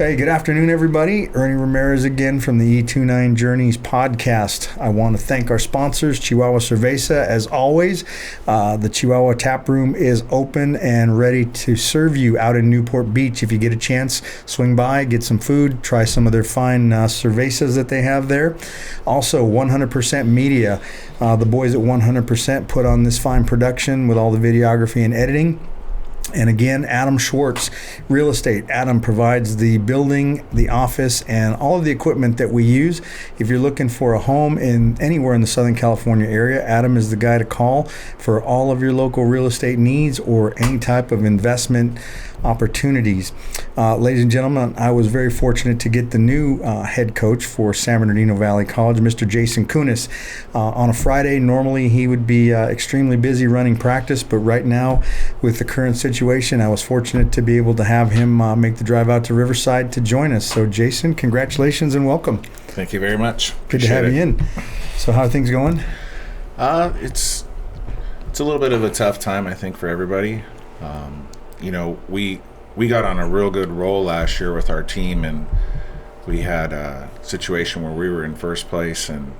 Hey, good afternoon, everybody. Ernie Ramirez again from the E29 Journeys podcast. I want to thank our sponsors, Chihuahua Cerveza. As always, the Chihuahua Tap Room is open and ready to serve you out in Newport Beach. If you get a chance, swing by, get some food, try some of their fine cervezas that they have there. Also, 100% Media. The boys at 100% put on this fine production with all the videography and editing. And again, Adam Schwartz, real estate. Adam provides the building, the office, and all of the equipment that we use. If you're looking for a home anywhere in the Southern California area, Adam is the guy to call for all of your local real estate needs or any type of investment opportunities. Ladies and gentlemen, I was very fortunate to get the new head coach for San Bernardino Valley College, Mr. Jason Kounas. On a Friday, normally he would be extremely busy running practice, but right now, with the current situation, I was fortunate to be able to have him make the drive out to Riverside to join us. So, Jason, congratulations and welcome. Thank you very much. Good to have you in. So, how are things going? It's a little bit of a tough time, I think, for everybody. We got on a real good roll last year with our team, and we had a situation where we were in first place, and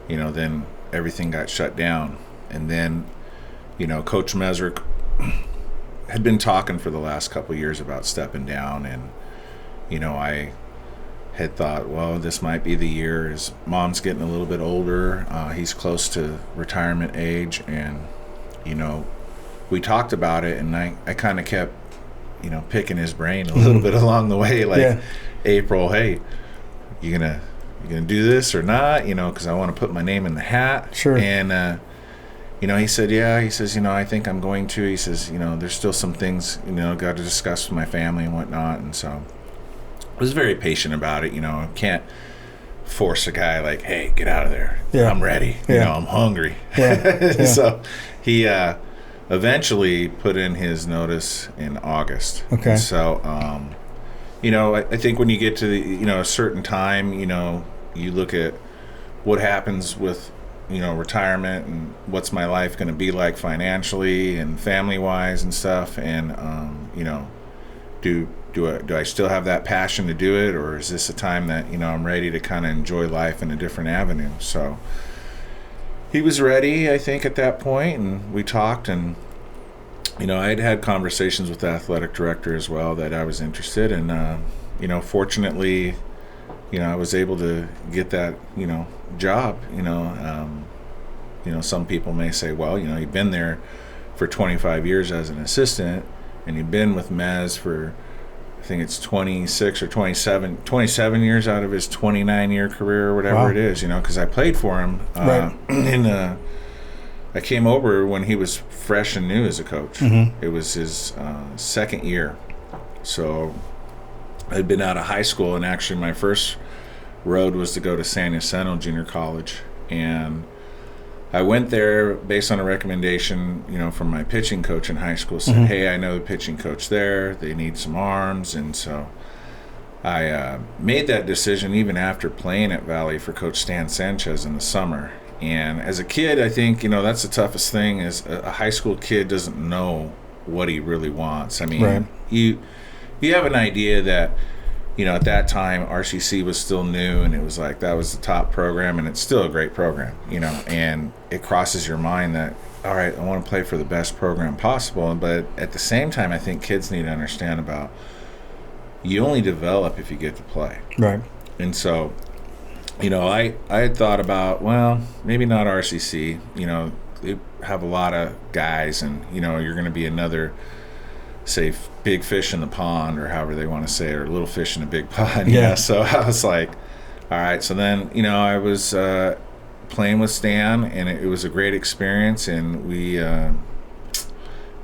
then everything got shut down. And then Coach Mesrick had been talking for the last couple of years about stepping down, and I had thought, well, this might be the year. His mom's getting a little bit older, he's close to retirement age, and we talked about it, and I kind of kept picking his brain a little bit along the way, like, April, hey, you gonna do this or not, because I want to put my name in the hat. Sure. And he said, yeah. He says, I think I'm going to. He says, there's still some things, got to discuss with my family and whatnot. And so I was very patient about it. I can't force a guy like, hey, get out of there. Yeah. I'm ready. I'm hungry. Yeah. So he eventually put in his notice in August. Okay. And so, I think when you get to the, a certain time, you look at what happens with retirement and what's my life going to be like financially and family wise and stuff, and do I still have that passion to do it, or is this a time that I'm ready to kind of enjoy life in a different avenue? So he was ready, I think, at that point, and we talked, and I'd had conversations with the athletic director as well that I was interested in, fortunately I was able to get that job. Some people may say, well, you've been there for 25 years as an assistant, and you've been with Mez for, I think it's 26 or 27 years out of his 29-year career or whatever. Wow. It is, because I played for him. Right. I came over when he was fresh and new as a coach. Mm-hmm. It was his second year. So I'd been out of high school, and actually my first road was to go to San Jacinto Junior College. And I went there based on a recommendation, from my pitching coach in high school. Said, mm-hmm. Hey, I know the pitching coach there. They need some arms. And so I made that decision even after playing at Valley for Coach Stan Sanchez in the summer. And as a kid, I think, that's the toughest thing is a high school kid doesn't know what he really wants. I mean, right. You have an idea that, at that time, RCC was still new, and it was like that was the top program, and it's still a great program, and it crosses your mind that, all right, I want to play for the best program possible. But at the same time, I think kids need to understand about you only develop if you get to play. Right. And so, I had thought about, well, maybe not RCC. They have a lot of guys, and, you're going to be another, say, big fish in the pond, or however they want to say it, or little fish in a big pond. Yeah. So I was like, all right. So then, I was playing with Stan, and it was a great experience. And we,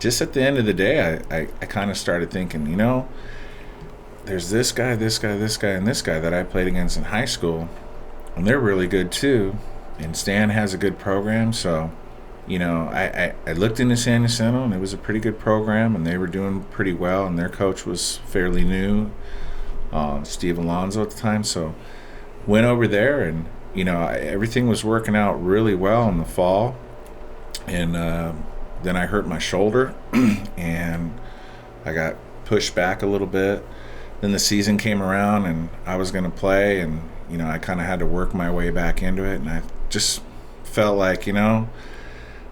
just at the end of the day, I kind of started thinking, there's this guy, and this guy that I played against in high school, and they're really good too. And Stan has a good program, so I looked into San Jacinto, and it was a pretty good program, and they were doing pretty well, and their coach was fairly new, Steve Alonso at the time. So went over there, and everything was working out really well in the fall, and then I hurt my shoulder, and I got pushed back a little bit. then the season came around and I was going to play, and, you know, I kind of had to work my way back into it. And I just felt like, you know,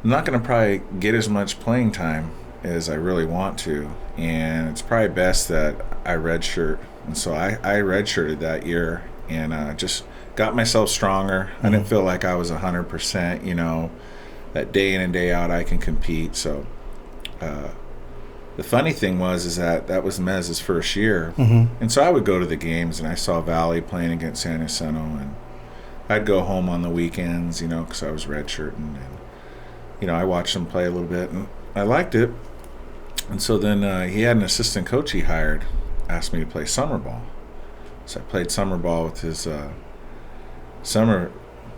I'm not going to probably get as much playing time as I really want to. And it's probably best that I redshirt. And so I redshirted that year and just got myself stronger. I didn't feel like I was 100%, you know, that day in and day out I can compete. So the funny thing is that was Mez's first year. And so I would go to the games, and I saw Valley playing against San Jacinto, and I'd go home on the weekends, you know, because I was redshirting. And, you know, I watched him play a little bit, and I liked it. And so then he had an assistant coach he hired, asked me to play summer ball. So I played summer ball with his summer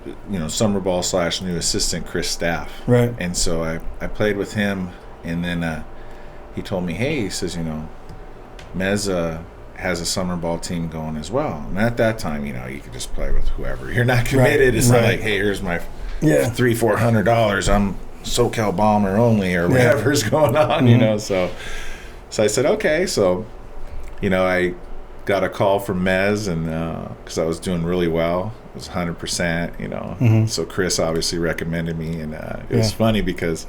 ball / new assistant, Chris Staff. Right. And so I played with him, and then he told me, hey, he says, you know, Mez has a summer ball team going as well. And at that time, you know, you could just play with whoever. You're not committed. It's not like, hey, here's my $300-400. I'm SoCal Bomber only, or whatever's going on, you know. So I said, okay. So, you know, I got a call from Mez, and because I was doing really well. It was 100%, you know. So Chris obviously recommended me, and it was funny because,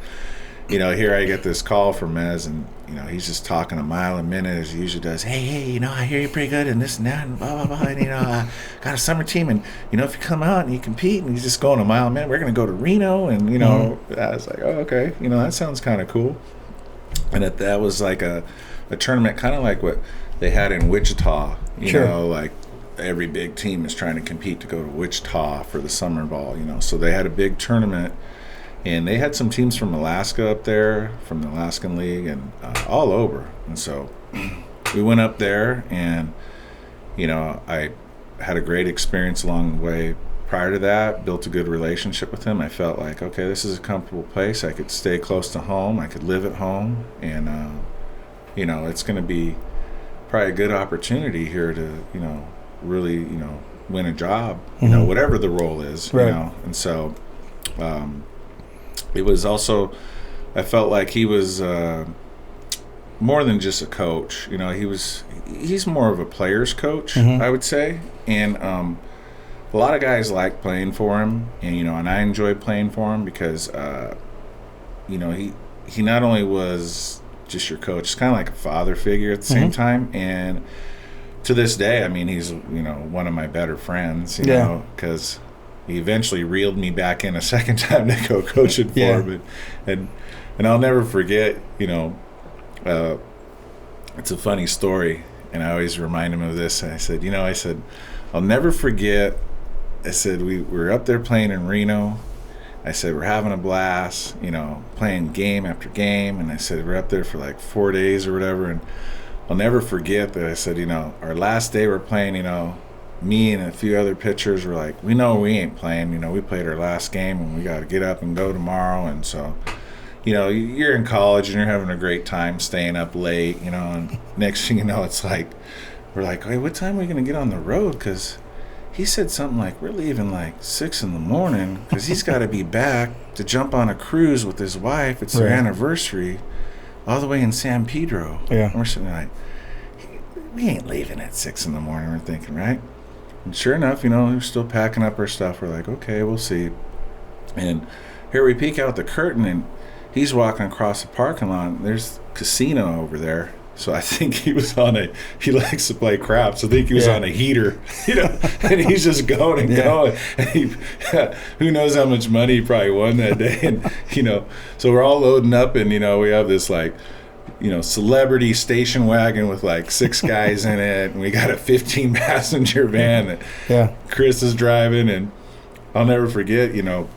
you know, here I get this call from Mez, and, you know, he's just talking a mile a minute as he usually does. Hey, you know, I hear you're pretty good and this and that and blah, blah, blah. And, you know, I got a summer team, and, you know, if you come out and you compete, and he's just going a mile a minute, we're going to go to Reno. And, you know, I was like, oh, okay. You know, that sounds kind of cool. And that was like a tournament kind of like what they had in Wichita. You know, like every big team is trying to compete to go to Wichita for the summer ball, you know. So they had a big tournament. And they had some teams from Alaska up there, from the Alaskan League, and all over. And so we went up there, and, you know, I had a great experience along the way. Prior to that, built a good relationship with him. I felt like, okay, this is a comfortable place. I could stay close to home. I could live at home. And, you know, it's going to be probably a good opportunity here to, you know, really, you know, win a job, you know, whatever the role is, you know. And so it was also, I felt like he was more than just a coach. You know, he's more of a player's coach, I would say. And a lot of guys like playing for him, and, you know, and I enjoyed playing for him because, you know, he not only was just your coach, it's kind of like a father figure at the same time. And to this day, I mean, he's, you know, one of my better friends, you know, because he eventually reeled me back in a second time to go coaching for him. And I'll never forget, you know, it's a funny story, and I always remind him of this. I said, you know, I'll never forget, I said, we were up there playing in Reno. I said, we're having a blast, you know, playing game after game. And I said, we're up there for like 4 days or whatever. And I'll never forget that I said, you know, our last day we're playing, you know, me and a few other pitchers were like, we know we ain't playing. You know, we played our last game, and we got to get up and go tomorrow. And so, you know, you're in college and you're having a great time staying up late, you know. And next thing you know, it's like, we're like, hey, what time are we going to get on the road? Because he said something like, we're leaving like 6 a.m. because he's got to be back to jump on a cruise with his wife. It's their anniversary all the way in San Pedro. And we're sitting there like, we ain't leaving at 6 a.m. We're thinking, right? And sure enough, you know, we're still packing up our stuff. We're like, okay, we'll see. And here we peek out the curtain, and he's walking across the parking lot, and there's a casino over there. So I think he he likes to play craps. I think he was on a heater, you know, and he's just going and going. And who knows how much money he probably won that day. And, you know, so we're all loading up, and, you know, we have this, like, you know, celebrity station wagon with like 6 guys in it, and we got a 15-passenger van that Chris is driving. And I'll never forget, you know,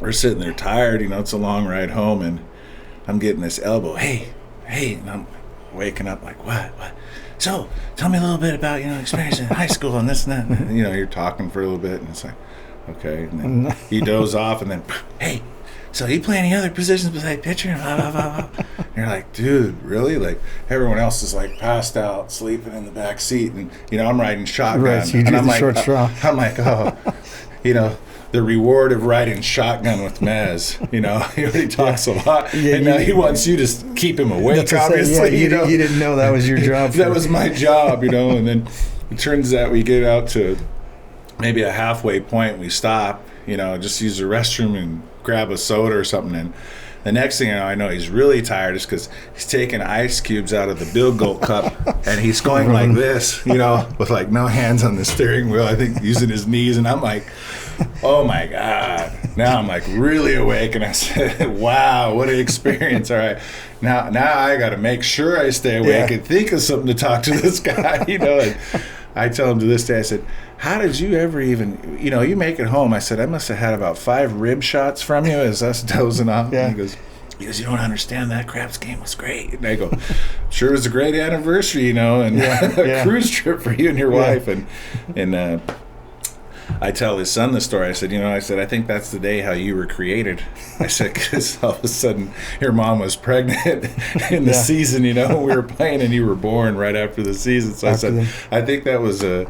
we're sitting there tired, you know, it's a long ride home, and I'm getting this elbow, hey, and I'm waking up like, what? So tell me a little bit about, you know, experience in high school and this and that. And, you know, you're talking for a little bit, and it's like, okay. And then he doze off, and then, hey, so you play any other positions besides pitcher? Blah, blah, blah, blah. And you're like, dude, really? Like, everyone else is like passed out, sleeping in the back seat, and, you know, I'm riding shotgun. Right, so you do and I'm the like, short straw. I'm like, oh, you know, the reward of riding shotgun with Mez. You know, he already talks a lot, and now he wants you to keep him awake. Obviously, you didn't know that was your job. That was my job, you know. And then it turns out we get out to maybe a halfway point. We stop, you know, just use the restroom and grab a soda or something. And the next thing I know he's really tired is because he's taking ice cubes out of the Bill Gulp cup and he's going like this, you know, with like no hands on the steering wheel, I think using his knees. And I'm like, oh my God. Now I'm like really awake. And I said, wow, what an experience. All right. Now I got to make sure I stay awake and think of something to talk to this guy, you know. And I tell him to this day, I said, how did you ever even, you know, you make it home? I said, I must have had about 5 rib shots from you as us dozing off. Yeah. And he goes, you don't understand, that craps game was great. And I go, sure, it was a great anniversary, you know, and a cruise trip for you and your wife. And I tell his son the story. I said, you know, I think that's the day how you were created. I said, because all of a sudden your mom was pregnant in the season, you know, when we were playing, and you were born right after the season. So I said, I think that was a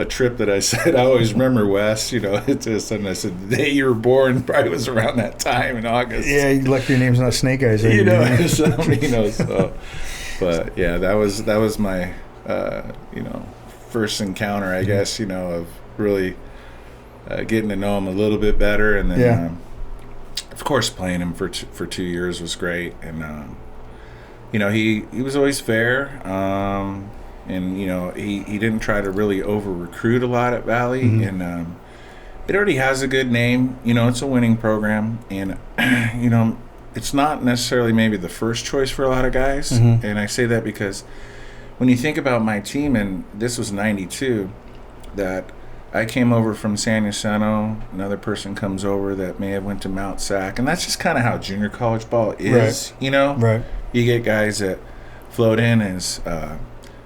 trip that I said, I always remember, Wes, you know, to his son. I said, the day you were born probably was around that time in August. Yeah, lucky your name's not Snake Eyes. You know, so, but yeah, that was my, you know, first encounter, I guess, you know, of really getting to know him a little bit better. And then, of course, playing him for 2 years was great. And, you know, he was always fair. And, you know, he didn't try to really over-recruit a lot at Valley. Mm-hmm. And it already has a good name. You know, it's a winning program. And, you know, it's not necessarily maybe the first choice for a lot of guys. Mm-hmm. And I say that because when you think about my team, and this was 92, that I came over from San Jacinto, another person comes over that may have went to Mount Sac, and that's just kind of how junior college ball is, you know? Right. You get guys that float in, as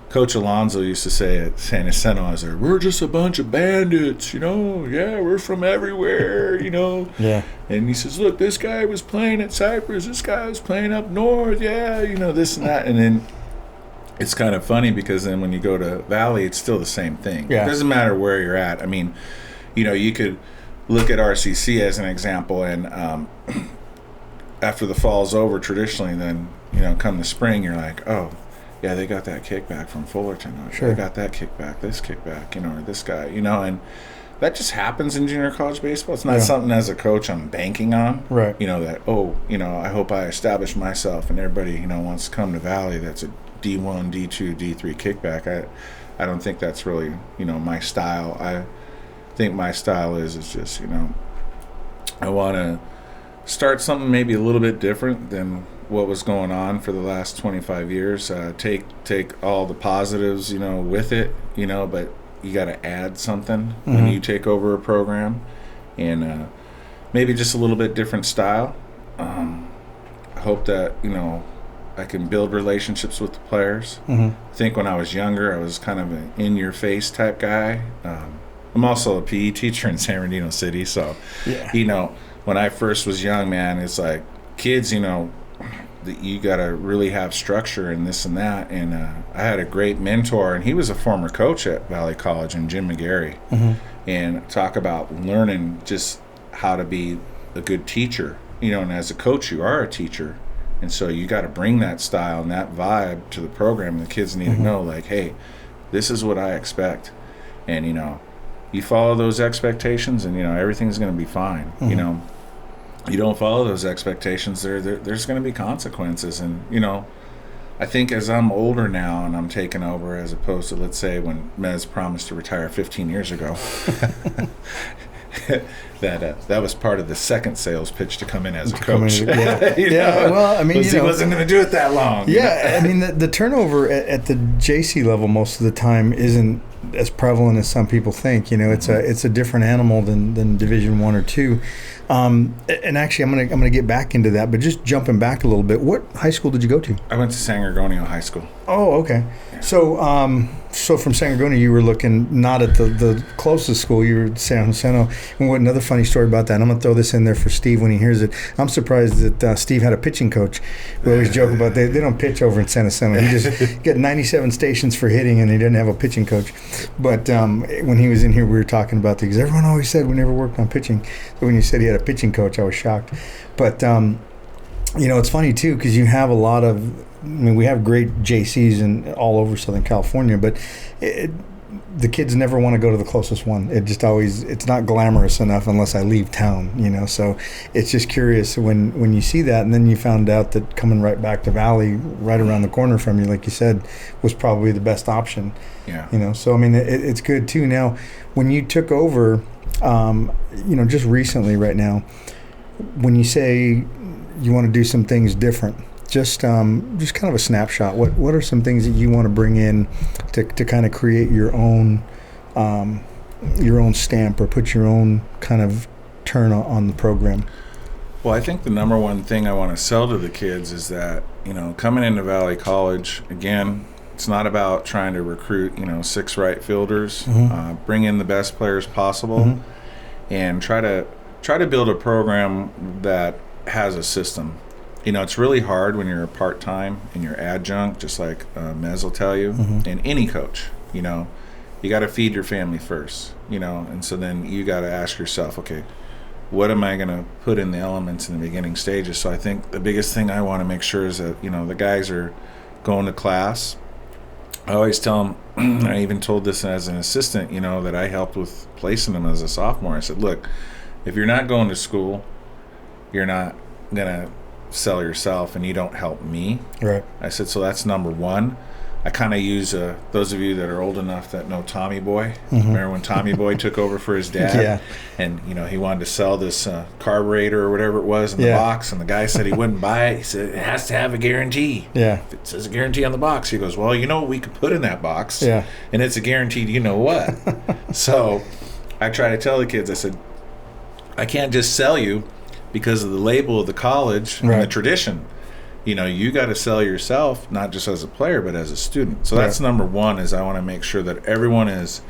Coach Alonso used to say at San Jacinto, I was like, we're just a bunch of bandits, you know? Yeah, we're from everywhere, you know? Yeah. And he says, look, this guy was playing at Cypress, this guy was playing up north, yeah, you know, this and that. And then it's kind of funny because then when you go to Valley, it's still the same thing. Yeah. It doesn't matter where you're at. I mean, you know, you could look at RCC as an example, and after the fall's over, traditionally, then, you know, come the spring, you're like, oh, yeah, they got that kickback from Fullerton. Or they got that kickback, this kickback, you know, or this guy, you know, and that just happens in junior college baseball. It's not something as a coach I'm banking on. Right. You know, that, oh, you know, I hope I establish myself and everybody, you know, wants to come to Valley that's a D1, D2, D3 kickback. I don't think that's really, you know, my style. I think my style is just, you know, I want to start something maybe a little bit different than what was going on for the last 25 years. Take all the positives, you know, with it, you know, but you got to add something when you take over a program, and maybe just a little bit different style. I hope that, you know, I can build relationships with the players. I think when I was younger, I was kind of an in-your-face type guy. I'm also a PE teacher in San Bernardino City, so, you know, when I first was young, man, it's like kids, you know, you got to really have structure and this and that. And I had a great mentor, and he was a former coach at Valley College, and Jim McGarry, and talk about learning just how to be a good teacher, you know, and as a coach, you are a teacher. And so you got to bring that style and that vibe to the program. The kids need to know, like, hey, this is what I expect. And, you know, you follow those expectations and, you know, everything's going to be fine. You know, you don't follow those expectations, there's going to be consequences. And, you know, I think as I'm older now and I'm taking over, as opposed to, let's say, when Mez promised to retire 15 years ago, that was part of the second sales pitch to come in as a coach. Well, I mean, he wasn't going to do it that long. Yeah, I mean, the turnover at the JC level most of the time isn't as prevalent as some people think. You know, it's a different animal than Division 1 or 2. And actually, I'm gonna get back into that, but just jumping back a little bit, what high school did you go to? I went to San Gorgonio High School. Oh, okay. So, so from San Gorgonio, you were looking not at the closest school. You were at San Jacinto. And what another funny story about that? And I'm gonna throw this in there for Steve when he hears it. I'm surprised that Steve had a pitching coach. We always joke about they don't pitch over in San Jacinto. He just got 97 stations for hitting, and he didn't have a pitching coach. But when he was in here, we were talking about because everyone always said we never worked on pitching. So when you said he had a pitching coach, I was shocked. But it's funny too because you have a lot of. I mean, we have great JCs all over Southern California, but the kids never want to go to the closest one. It just always, it's not glamorous enough unless I leave town, So it's just curious when you see that, and then you found out that coming right back to Valley, right around the corner from you, like you said, was probably the best option. Yeah. So I mean, it's good too. Now, when you took over, just recently, right now, when you say you want to do some things different. Just kind of a snapshot. What are some things that you want to bring in to kind of create your own stamp or put your own kind of turn on the program? Well, I think the number one thing I want to sell to the kids is that coming into Valley College again, it's not about trying to recruit 6 right fielders. Mm-hmm. Bring in the best players possible, mm-hmm. and try to build a program that has a system. It's really hard when you're a part-time and you're adjunct, just like Mez will tell you, mm-hmm. and any coach, you got to feed your family first, and so then you got to ask yourself, okay, what am I going to put in the elements in the beginning stages? So I think the biggest thing I want to make sure is that, the guys are going to class. I always tell them, I even told this as an assistant, that I helped with placing them as a sophomore. I said, look, if you're not going to school, you're not going to sell yourself and you don't help me. Right. I said, so that's number one. I kind of use those of you that are old enough that know Tommy Boy. Mm-hmm. Remember when Tommy Boy took over for his dad? Yeah. And he wanted to sell this carburetor or whatever it was in the box, and the guy said he wouldn't buy it. He said it has to have a guarantee. Yeah. If it says a guarantee on the box, he goes, well, what we could put in that box? Yeah. And it's a guaranteed what. So I try to tell the kids, I said, I can't just sell you because of the label of the college and the tradition. You got to sell yourself, not just as a player, but as a student. So that's number one, is I want to make sure that everyone is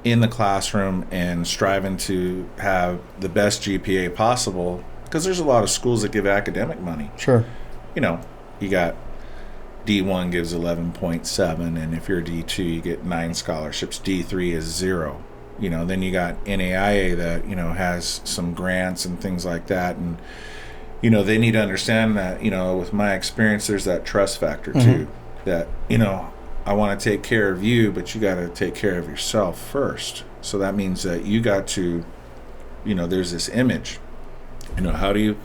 in the classroom and striving to have the best GPA possible, because there's a lot of schools that give academic money. Sure. You got D1 gives 11.7, and if you're a D2, you get 9 scholarships. D3 is 0. Then you got NAIA that, has some grants and things like that. And, they need to understand that, with my experience, there's that trust factor too, mm-hmm. that, I want to take care of you, but you got to take care of yourself first. So that means that you got to, there's this image, how do you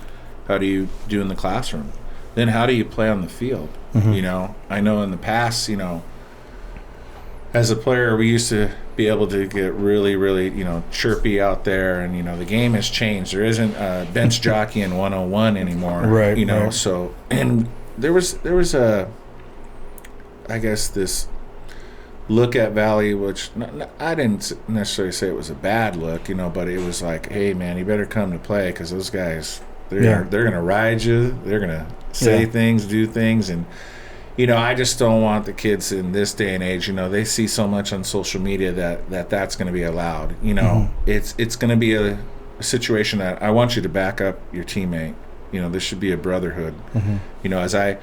do in the classroom? Then how do you play on the field? Mm-hmm. I know in the past, as a player, we used to be able to get really, really, chirpy out there, and the game has changed. There isn't bench jockey in 101 anymore, right? Right. So, and there was I guess this look at Valley, which I didn't necessarily say it was a bad look, but it was like, hey man, you better come to play, because those guys, they're gonna ride you, they're gonna say things, do things, and. I just don't want the kids in this day and age, they see so much on social media that's going to be allowed. Mm-hmm. It's going to be a situation that I want you to back up your teammate. There should be a brotherhood. Mm-hmm.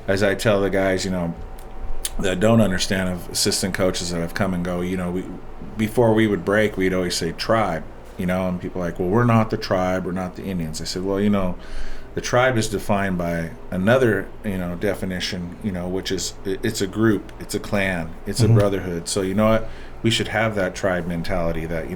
As I tell the guys, that don't understand, of assistant coaches that have come and go, before we would break, we'd always say tribe, and people are like, well, we're not the tribe, we're not the Indians. I said, well, the tribe is defined by another, definition, which is it's a group, it's a clan, it's mm-hmm. a brotherhood. So we should have that tribe mentality that,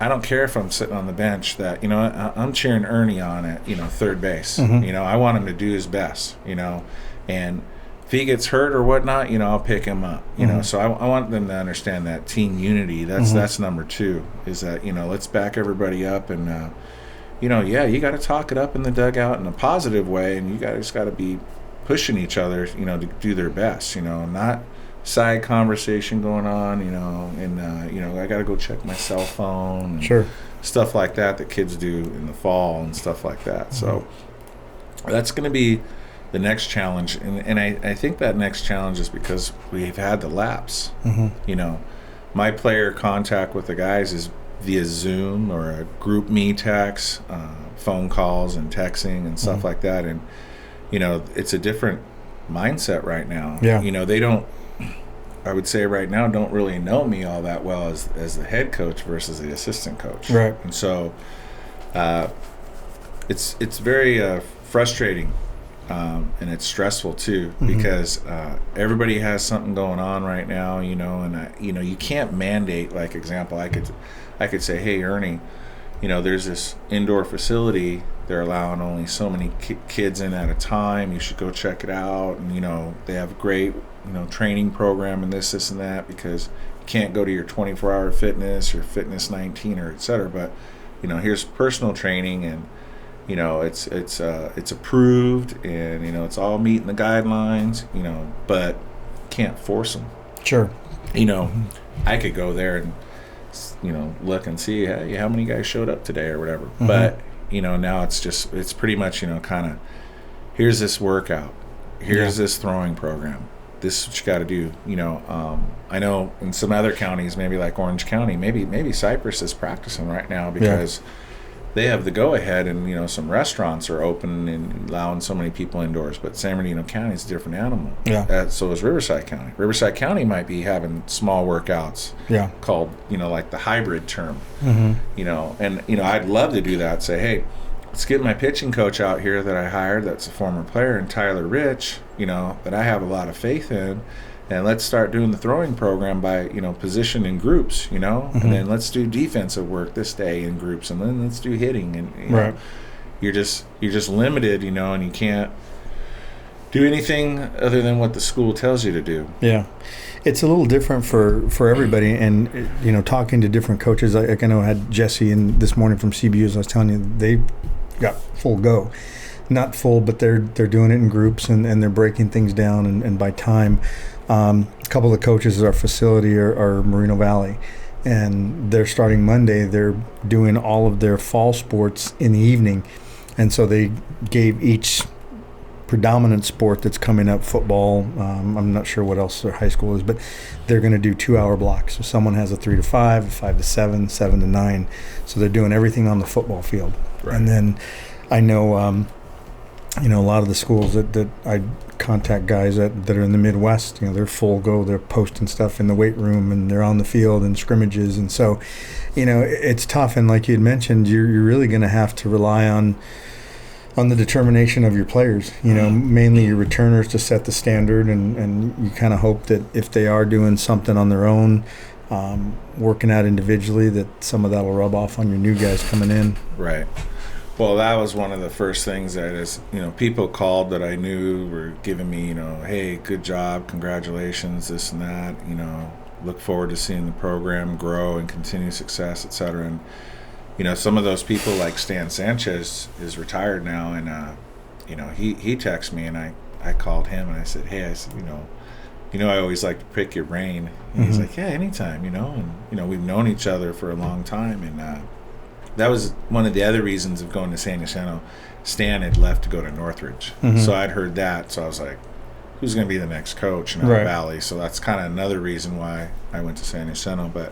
I don't care if I'm sitting on the bench, that, I'm cheering Ernie on at, third base. Mm-hmm. I want him to do his best, and if he gets hurt or whatnot, I'll pick him up, mm-hmm. So I want them to understand that team unity. That's number 2, is that, let's back everybody up, and, you got to talk it up in the dugout in a positive way, and you guys got to be pushing each other, to do their best, not side conversation going on, and, I got to go check my cell phone. Sure. Stuff like that kids do in the fall and stuff like that. Mm-hmm. So that's going to be, the next challenge, and I think that next challenge is because we've had the lapse. You know, my player contact with the guys is via Zoom or a group me text, phone calls and texting and stuff like that. And, you know, it's a different mindset right now. Yeah. You know, they don't, I would say right now, don't really know me all that well as the head coach versus the assistant coach. Right. And so it's very frustrating. And it's stressful too, because everybody has something going on right now, you know, and you know, you can't mandate. Like example, I could say, hey Ernie, you know, there's this indoor facility, they're allowing only so many kids in at a time, you should go check it out, and you know, they have a great, you know, training program and this and that, because you can't go to your 24-hour fitness or fitness 19 or etc. But you know, here's personal training, and you know, it's approved, and you know, it's all meeting the guidelines, you know, but can't force them. Sure. You know, I could go there and, you know, look and see, hey, how many guys showed up today or whatever. But you know, now it's pretty much, you know, kind of, here's this workout, here's this throwing program, this is what you got to do. You know, I know in some other counties, maybe like Orange County, maybe Cypress is practicing right now because they have the go-ahead, and you know, some restaurants are open and allowing so many people indoors. But San Bernardino County is a different animal. So is Riverside County. Riverside County might be having small workouts. Called, you know, like the hybrid term. You know, and you know, I'd love to do that. Say, hey, let's get my pitching coach out here that I hired, that's a former player, and Tyler Rich, you know, that I have a lot of faith in. And let's start doing the throwing program by, you know, position in groups, you know, and then let's do defensive work this day in groups, and then let's do hitting. And you know, you're just limited, you know, and you can't do anything other than what the school tells you to do. Yeah, it's a little different for everybody, and you know, talking to different coaches. I know I had Jesse in this morning from CBU, as I was telling you, they got full go. Not full, but they're doing it in groups, and they're breaking things down, and by time. A couple of the coaches at our facility are Moreno Valley, and they're starting Monday. They're doing all of their fall sports in the evening, and so they gave each predominant sport that's coming up, football, I'm not sure what else their high school is, but they're going to do 2-hour blocks. So someone has a 3 to 5, 5 to 7, 7 to 9. So they're doing everything on the football field. And then I know you know, a lot of the schools that I contact guys that are in the Midwest, you know, they're full go, they're posting stuff in the weight room, and they're on the field in scrimmages. And so, you know, it's tough. And like you had mentioned, you're really going to have to rely on the determination of your players, you know, mainly your returners to set the standard. And you kind of hope that if they are doing something on their own, working out individually, that some of that will rub off on your new guys coming in. Right. Well, that was one of the first things that is, you know, people called that I knew were giving me, you know, hey, good job, congratulations, this and that, you know, look forward to seeing the program grow and continue success, et cetera. And, you know, some of those people, like Stan Sanchez is retired now, and, you know, he texted me, and I called him, and I said, hey, you know, I always like to pick your brain. And he's like, yeah, anytime, you know, and, you know, we've known each other for a long time, and, that was one of the other reasons of going to San Jacinto. Stan had left to go to Northridge. So I'd heard that. So I was like, who's going to be the next coach in our valley? So that's kind of another reason why I went to San Jacinto. But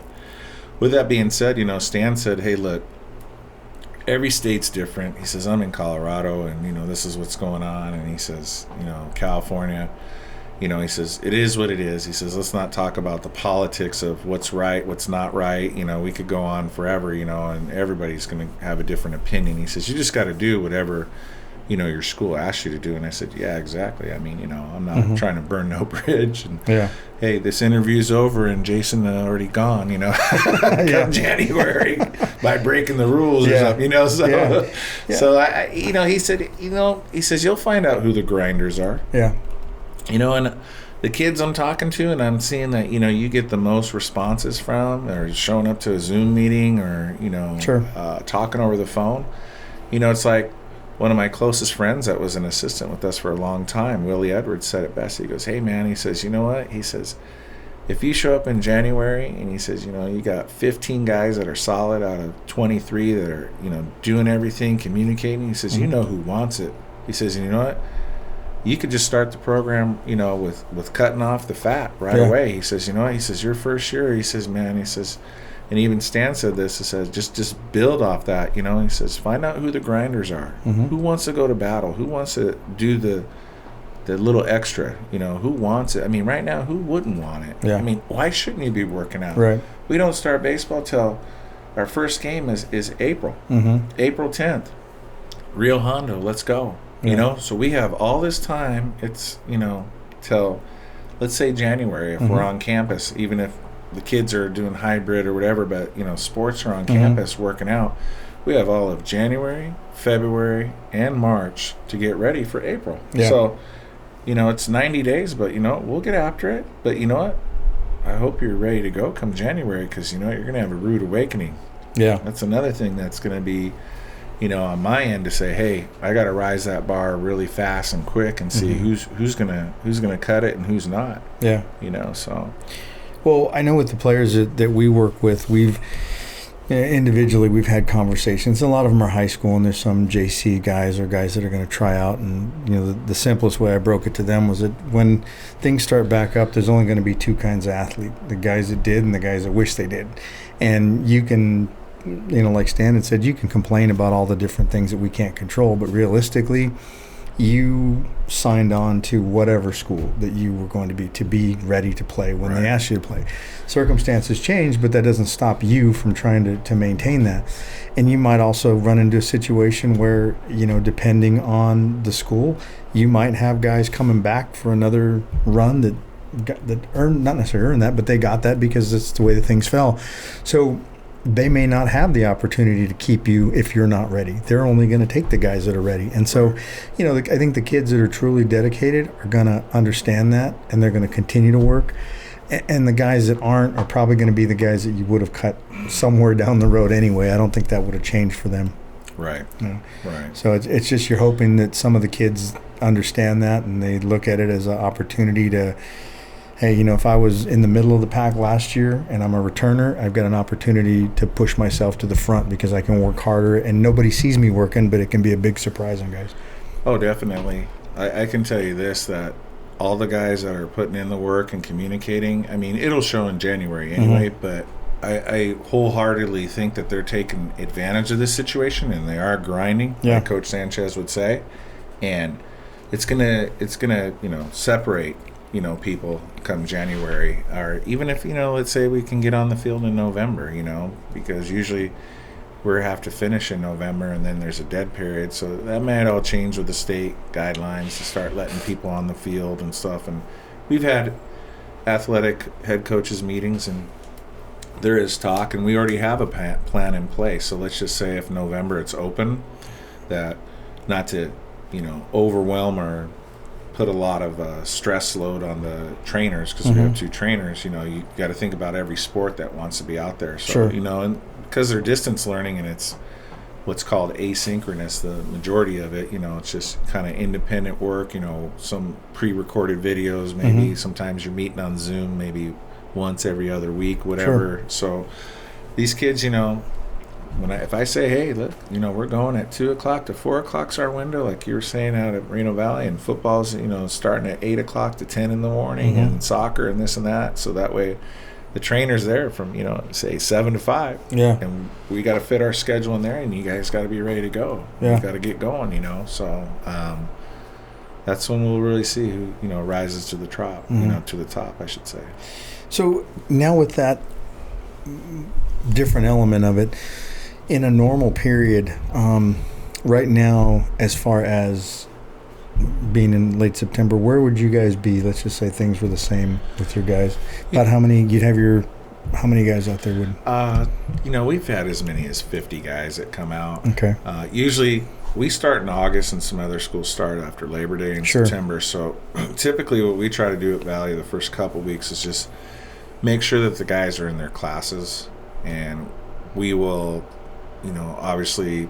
with that being said, you know, Stan said, hey, look, every state's different. He says, I'm in Colorado, and, you know, this is what's going on. And he says, you know, California, you know, he says, it is what it is. He says, let's not talk about the politics of what's right, what's not right. You know, we could go on forever, you know, and everybody's going to have a different opinion. He says, you just got to do whatever, you know, your school asks you to do. And I said, yeah, exactly. I mean, you know, I'm not trying to burn no bridge. And, hey, this interview's over and Jason already gone, you know, come January by breaking the rules or something, you know. So, so I, you know, he said, you know, he says, you'll find out who the grinders are. You know, and the kids I'm talking to, and I'm seeing that, you know, you get the most responses from, or showing up to a Zoom meeting, or, you know, talking over the phone. You know, it's like one of my closest friends that was an assistant with us for a long time, Willie Edwards, said it best. He goes, hey, man, he says, you know what? He says, if you show up in January, and he says, you know, you got 15 guys that are solid out of 23 that are, you know, doing everything, communicating. He says, you know who wants it. He says, and you know what? you could just start the program, with cutting off the fat right away. He says, your first year, he says, man, he says, and even Stan said this, he says, just build off that, he says, find out who the grinders are. Who wants to go to battle? Who wants to do the little extra, who wants it? I mean, right now, who wouldn't want it? Yeah. I mean, why shouldn't you be working out? Right. We don't start baseball till our first game is April, April 10th. Rio Hondo, let's go. So we have all this time. It's, till, let's say January, if we're on campus, even if the kids are doing hybrid or whatever, but, sports are on campus working out. We have all of January, February, and March to get ready for April. Yeah. So, it's 90 days, but, we'll get after it. But you know what? I hope you're ready to go come January, because, you're going to have a rude awakening. Yeah. That's another thing that's going to be, on my end, to say, hey, I got to rise that bar really fast and quick and see who's gonna cut it and who's not. Yeah. So. Well, I know with the players that we work with, we've individually we've had conversations. A lot of them are high school, and there's some JC guys or guys that are going to try out. And the simplest way I broke it to them was that when things start back up, there's only going to be two kinds of athlete: the guys that did and the guys that wish they did. And you can, like Stan had said, you can complain about all the different things that we can't control, but realistically, you signed on to whatever school that you were going to be ready to play when they asked you to play. Circumstances change, but that doesn't stop you from trying to maintain that. And you might also run into a situation where, depending on the school, you might have guys coming back for another run that earned, not necessarily earned that, but they got that because it's the way that things fell. So they may not have the opportunity to keep you if you're not ready. They're only going to take the guys that are ready. And so, I think the kids that are truly dedicated are going to understand that, and they're going to continue to work. And the guys that aren't are probably going to be the guys that you would have cut somewhere down the road anyway. I don't think that would have changed for them. Right. Right. So it's just you're hoping that some of the kids understand that, and they look at it as an opportunity to, hey, if I was in the middle of the pack last year and I'm a returner, I've got an opportunity to push myself to the front because I can work harder, and nobody sees me working, but it can be a big surprise on guys. Oh, definitely. I can tell you this, that all the guys that are putting in the work and communicating, I mean, it'll show in January anyway, but I wholeheartedly think that they're taking advantage of this situation, and they are grinding, like Coach Sanchez would say, and it's gonna separate people come January, or even if, let's say we can get on the field in November, because usually we have to finish in November, and then there's a dead period. So that might all change with the state guidelines to start letting people on the field and stuff. And we've had athletic head coaches meetings, and there is talk, and we already have a plan in place. So let's just say if November it's open, that not to, overwhelm or put a lot of stress load on the trainers, because we have two trainers. You got to think about every sport that wants to be out there. So, and because they're distance learning, and it's what's called asynchronous, the majority of it, it's just kind of independent work, some pre-recorded videos, maybe sometimes you're meeting on Zoom, maybe once every other week, whatever. So these kids, if I say, hey, look, we're going at 2 o'clock to 4 o'clock's our window, like you were saying out at Reno Valley, and football's, starting at 8 o'clock to 10 in the morning, and soccer and this and that. So that way the trainer's there from, say 7 to 5. Yeah. And we got to fit our schedule in there, and you guys got to be ready to go. Yeah. You got to get going, So that's when we'll really see who, rises to the top, to the top, I should say. So now with that different element of it, in a normal period, right now, as far as being in late September, where would you guys be? Let's just say things were the same with your guys. About how many guys out there would? We've had as many as 50 guys that come out. Okay. Usually we start in August, and some other schools start after Labor Day in September. So typically what we try to do at Valley the first couple weeks is just make sure that the guys are in their classes, and we will, obviously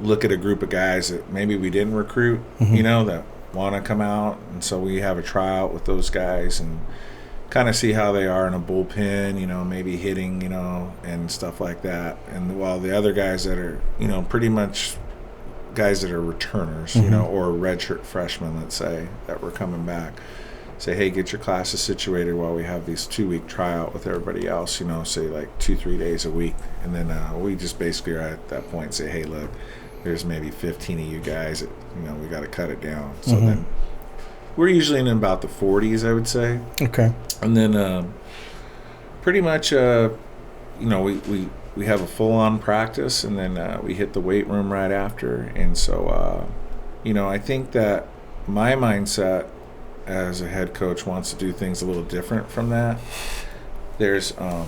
look at a group of guys that maybe we didn't recruit, that want to come out. And so we have a tryout with those guys and kind of see how they are in a bullpen, maybe hitting, and stuff like that. And while the other guys that are, pretty much guys that are returners, you know, or redshirt freshmen, let's say, that were coming back. Say, hey, get your classes situated while we have these 2-week tryout with everybody else, you know, say like 2-3 days a week. And then we just basically are at that point say, hey, look, there's maybe 15 of you guys that, you know, we got to cut it down. So then we're usually in about the 40s, I would say. Okay. And then pretty much, you know, we have a full-on practice, and then we hit the weight room right after. And so, you know, I think that my mindset as a head coach wants to do things a little different from that. There's, I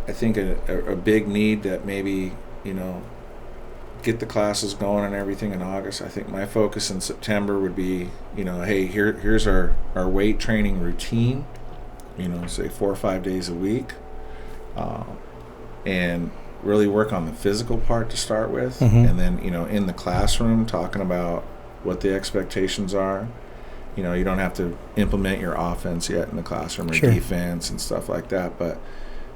think, a big need that maybe, you know, get the classes going and everything in August. I think my focus in September would be, you know, hey, here's our weight training routine, you know, say 4 or 5 days a week, and really work on the physical part to start with. And then, you know, in the classroom, talking about what the expectations are. You know, you don't have to implement your offense yet in the classroom or defense and stuff like that, but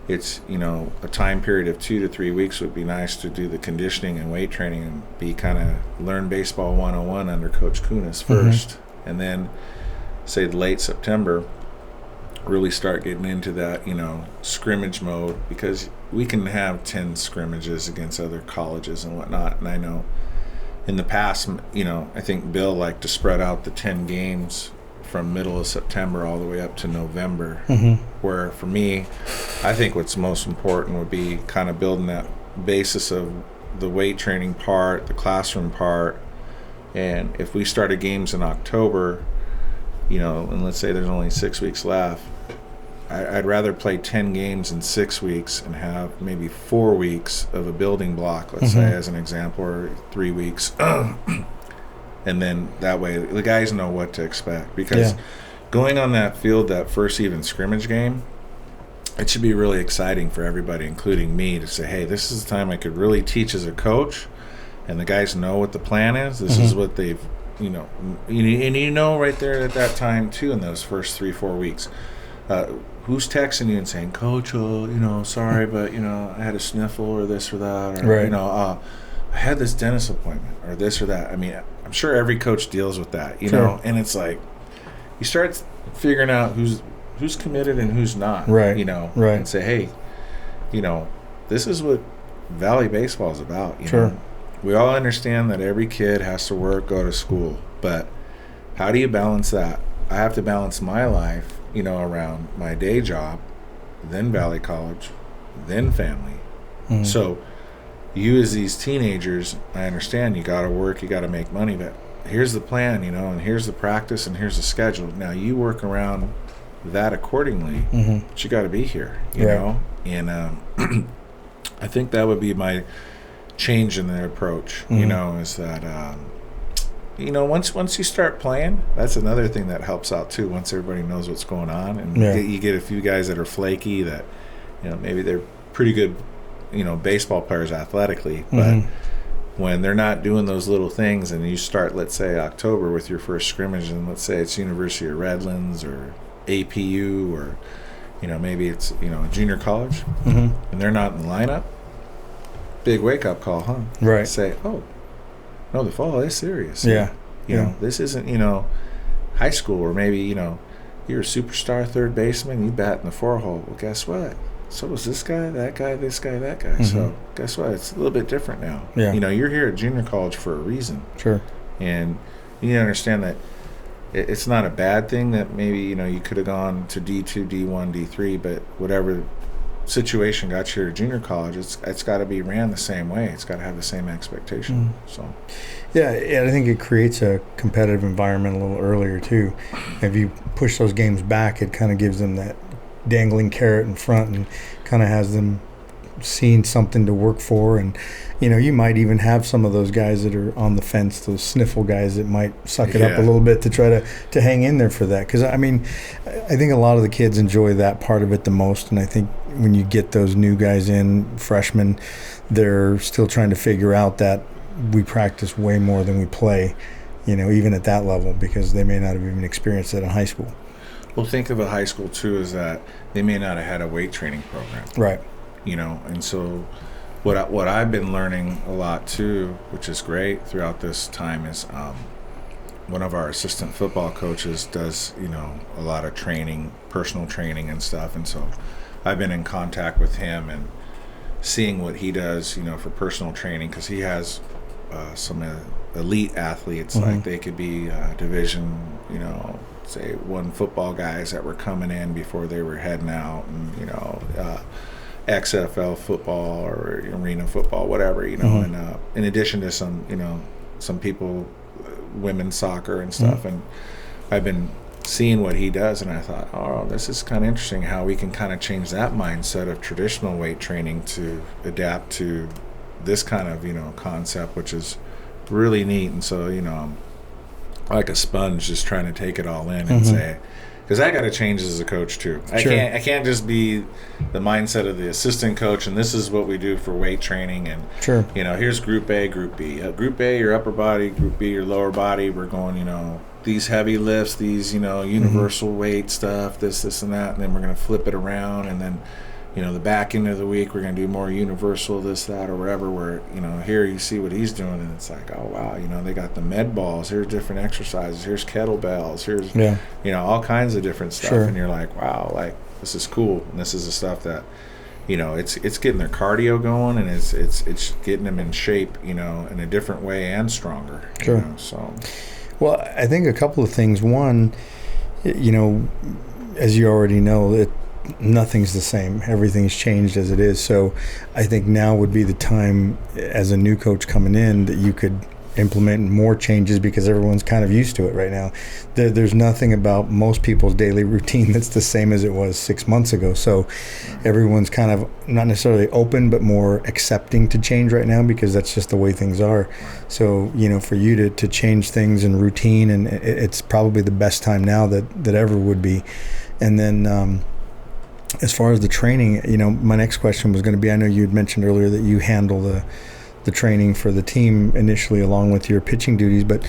it's, you know, a time period of 2 to 3 weeks would be nice to do the conditioning and weight training and be kind of learn baseball 101 under Coach Kounas first. And then, say, late September, really start getting into that, you know, scrimmage mode, because we can have 10 scrimmages against other colleges and whatnot. And I know in the past, you know, I think Bill liked to spread out the 10 games from middle of September all the way up to November, where for me, I think what's most important would be kind of building that basis of the weight training part, the classroom part. And if we started games in October, you know, and let's say there's only 6 weeks left, I'd rather play 10 games in 6 weeks and have maybe 4 weeks of a building block, let's say, as an example, or 3 weeks. And then that way the guys know what to expect. Because going on that field, that first even scrimmage game, it should be really exciting for everybody, including me, to say, hey, this is the time I could really teach as a coach, and the guys know what the plan is. This is what they've, you know, and you know right there at that time, too, in those first 3-4 weeks, who's texting you and saying, Coach, you know, sorry, but, you know, I had a sniffle or this or that, or, you know, I had this dentist appointment or this or that. I mean, I'm sure every coach deals with that, you know, and it's like you start figuring out who's committed and who's not, you know, and say, hey, you know, this is what Valley baseball is about, you know. We all understand that every kid has to work, go to school, but how do you balance that? I have to balance my life, you know, around my day job, then Valley College, then family. So you as these teenagers, I understand you got to work, you got to make money, but here's the plan, you know, and here's the practice and here's the schedule. Now you work around that accordingly, but you got to be here, you know. And I think that would be my change in the approach, you know, is that you know, once you start playing, that's another thing that helps out too. Once everybody knows what's going on, and you get a few guys that are flaky, that, you know, maybe they're pretty good, you know, baseball players athletically, but when they're not doing those little things, and you start, let's say, October with your first scrimmage, and let's say it's University of Redlands or APU, or, you know, maybe it's, you know, a junior college, and they're not in the lineup, big wake-up call, huh? Right. Say, oh, no, the fall is serious. Yeah. You know, this isn't, you know, high school where maybe, you know, you're a superstar third baseman, you bat in the 4-hole. Well, guess what? So is this guy, that guy, this guy, that guy. So guess what? It's a little bit different now. Yeah. You know, you're here at junior college for a reason. And you need to understand that it's not a bad thing that maybe, you know, you could have gone to D2, D1, D3, but whatever situation got you to junior college, it's got to be ran the same way. It's got to have the same expectation. So yeah, I think it creates a competitive environment a little earlier too. If you push those games back, it kind of gives them that dangling carrot in front and kind of has them seeing something to work for. And, you know, you might even have some of those guys that are on the fence, those sniffle guys that might suck it up a little bit to try to hang in there for that. Because, I mean, I think a lot of the kids enjoy that part of it the most. And I think when you get those new guys in, freshmen, they're still trying to figure out that we practice way more than we play, you know, even at that level, because they may not have even experienced that in high school. Well, think of a high school, too, is that they may not have had a weight training program. Right. You know, and so what I've been learning a lot too, which is great throughout this time, is one of our assistant football coaches does, a lot of training, personal training and stuff. And so I've been in contact with him and seeing what he does, for personal training, because he has some elite athletes, like they could be division, say 1 football guys that were coming in before they were heading out, and, XFL football or arena football, whatever, and in addition to some people, women's soccer and stuff. And I've been seeing what he does, and I thought, oh, this is kind of interesting how we can kind of change that mindset of traditional weight training to adapt to this kind of, concept, which is really neat. And so, I'm like a sponge just trying to take it all in and say, because I got to change as a coach too. I can't just be the mindset of the assistant coach and this is what we do for weight training, and here's group A, group B. Group A, your upper body; group B, your lower body. We're going, these heavy lifts, these universal weight stuff, this and that, and then we're going to flip it around, and then the back end of the week we're going to do more universal, this, that, or whatever. Where here you see what he's doing, and it's like, oh wow, they got the med balls, here's different exercises, here's kettlebells, here's all kinds of different stuff. And you're like, wow, like this is cool, and this is the stuff that it's getting their cardio going, and it's getting them in shape, in a different way and stronger. So well, I think a couple of things. One, as you already know, nothing's the same. Everything's changed as it is. So I think now would be the time, as a new coach coming in, that you could implement more changes, because everyone's kind of used to it right now. There's nothing about most people's daily routine that's the same as it was 6 months ago. So everyone's kind of not necessarily open, but more accepting to change right now, because that's just the way things are. So, for you to change things in routine, and it's probably the best time now that ever would be. And then as far as the training, my next question was going to be, I know you had mentioned earlier that you handle the training for the team initially along with your pitching duties, but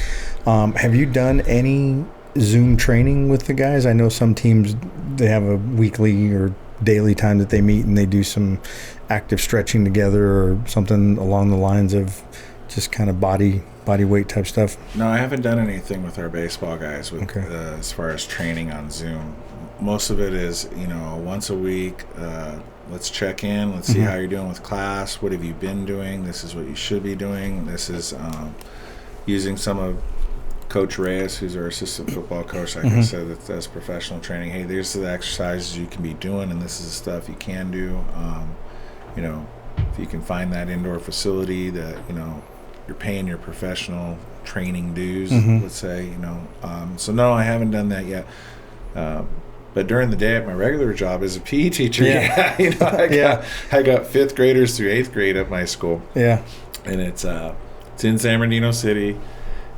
have you done any Zoom training with the guys? I know some teams, they have a weekly or daily time that they meet and they do some active stretching together or something along the lines of just kind of body weight type stuff. No, I haven't done anything with our baseball guys as far as training on Zoom. Most of it is, once a week, let's check in, let's see how you're doing with class, what have you been doing, this is what you should be doing. This is using some of Coach Reyes, who's our assistant football coach, like I said, that does professional training. Hey, these are the exercises you can be doing, and this is the stuff you can do. If you can find that indoor facility that, you're paying your professional training dues, let's say, so no, I haven't done that yet. But during the day at my regular job as a PE teacher, I got fifth graders through eighth grade at my school. Yeah. And it's in San Bernardino City.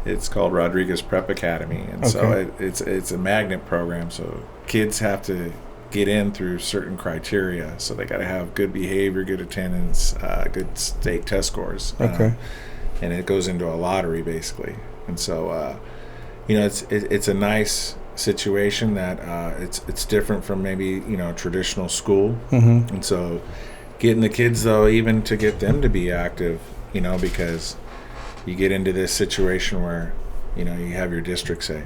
It's called Rodriguez Prep Academy. And so it's a magnet program. So kids have to get in through certain criteria. So they got to have good behavior, good attendance, good state test scores. And it goes into a lottery basically. And so, it's a nice situation that it's different from maybe traditional school, and so getting the kids though, even to get them to be active, because you get into this situation where you have your district say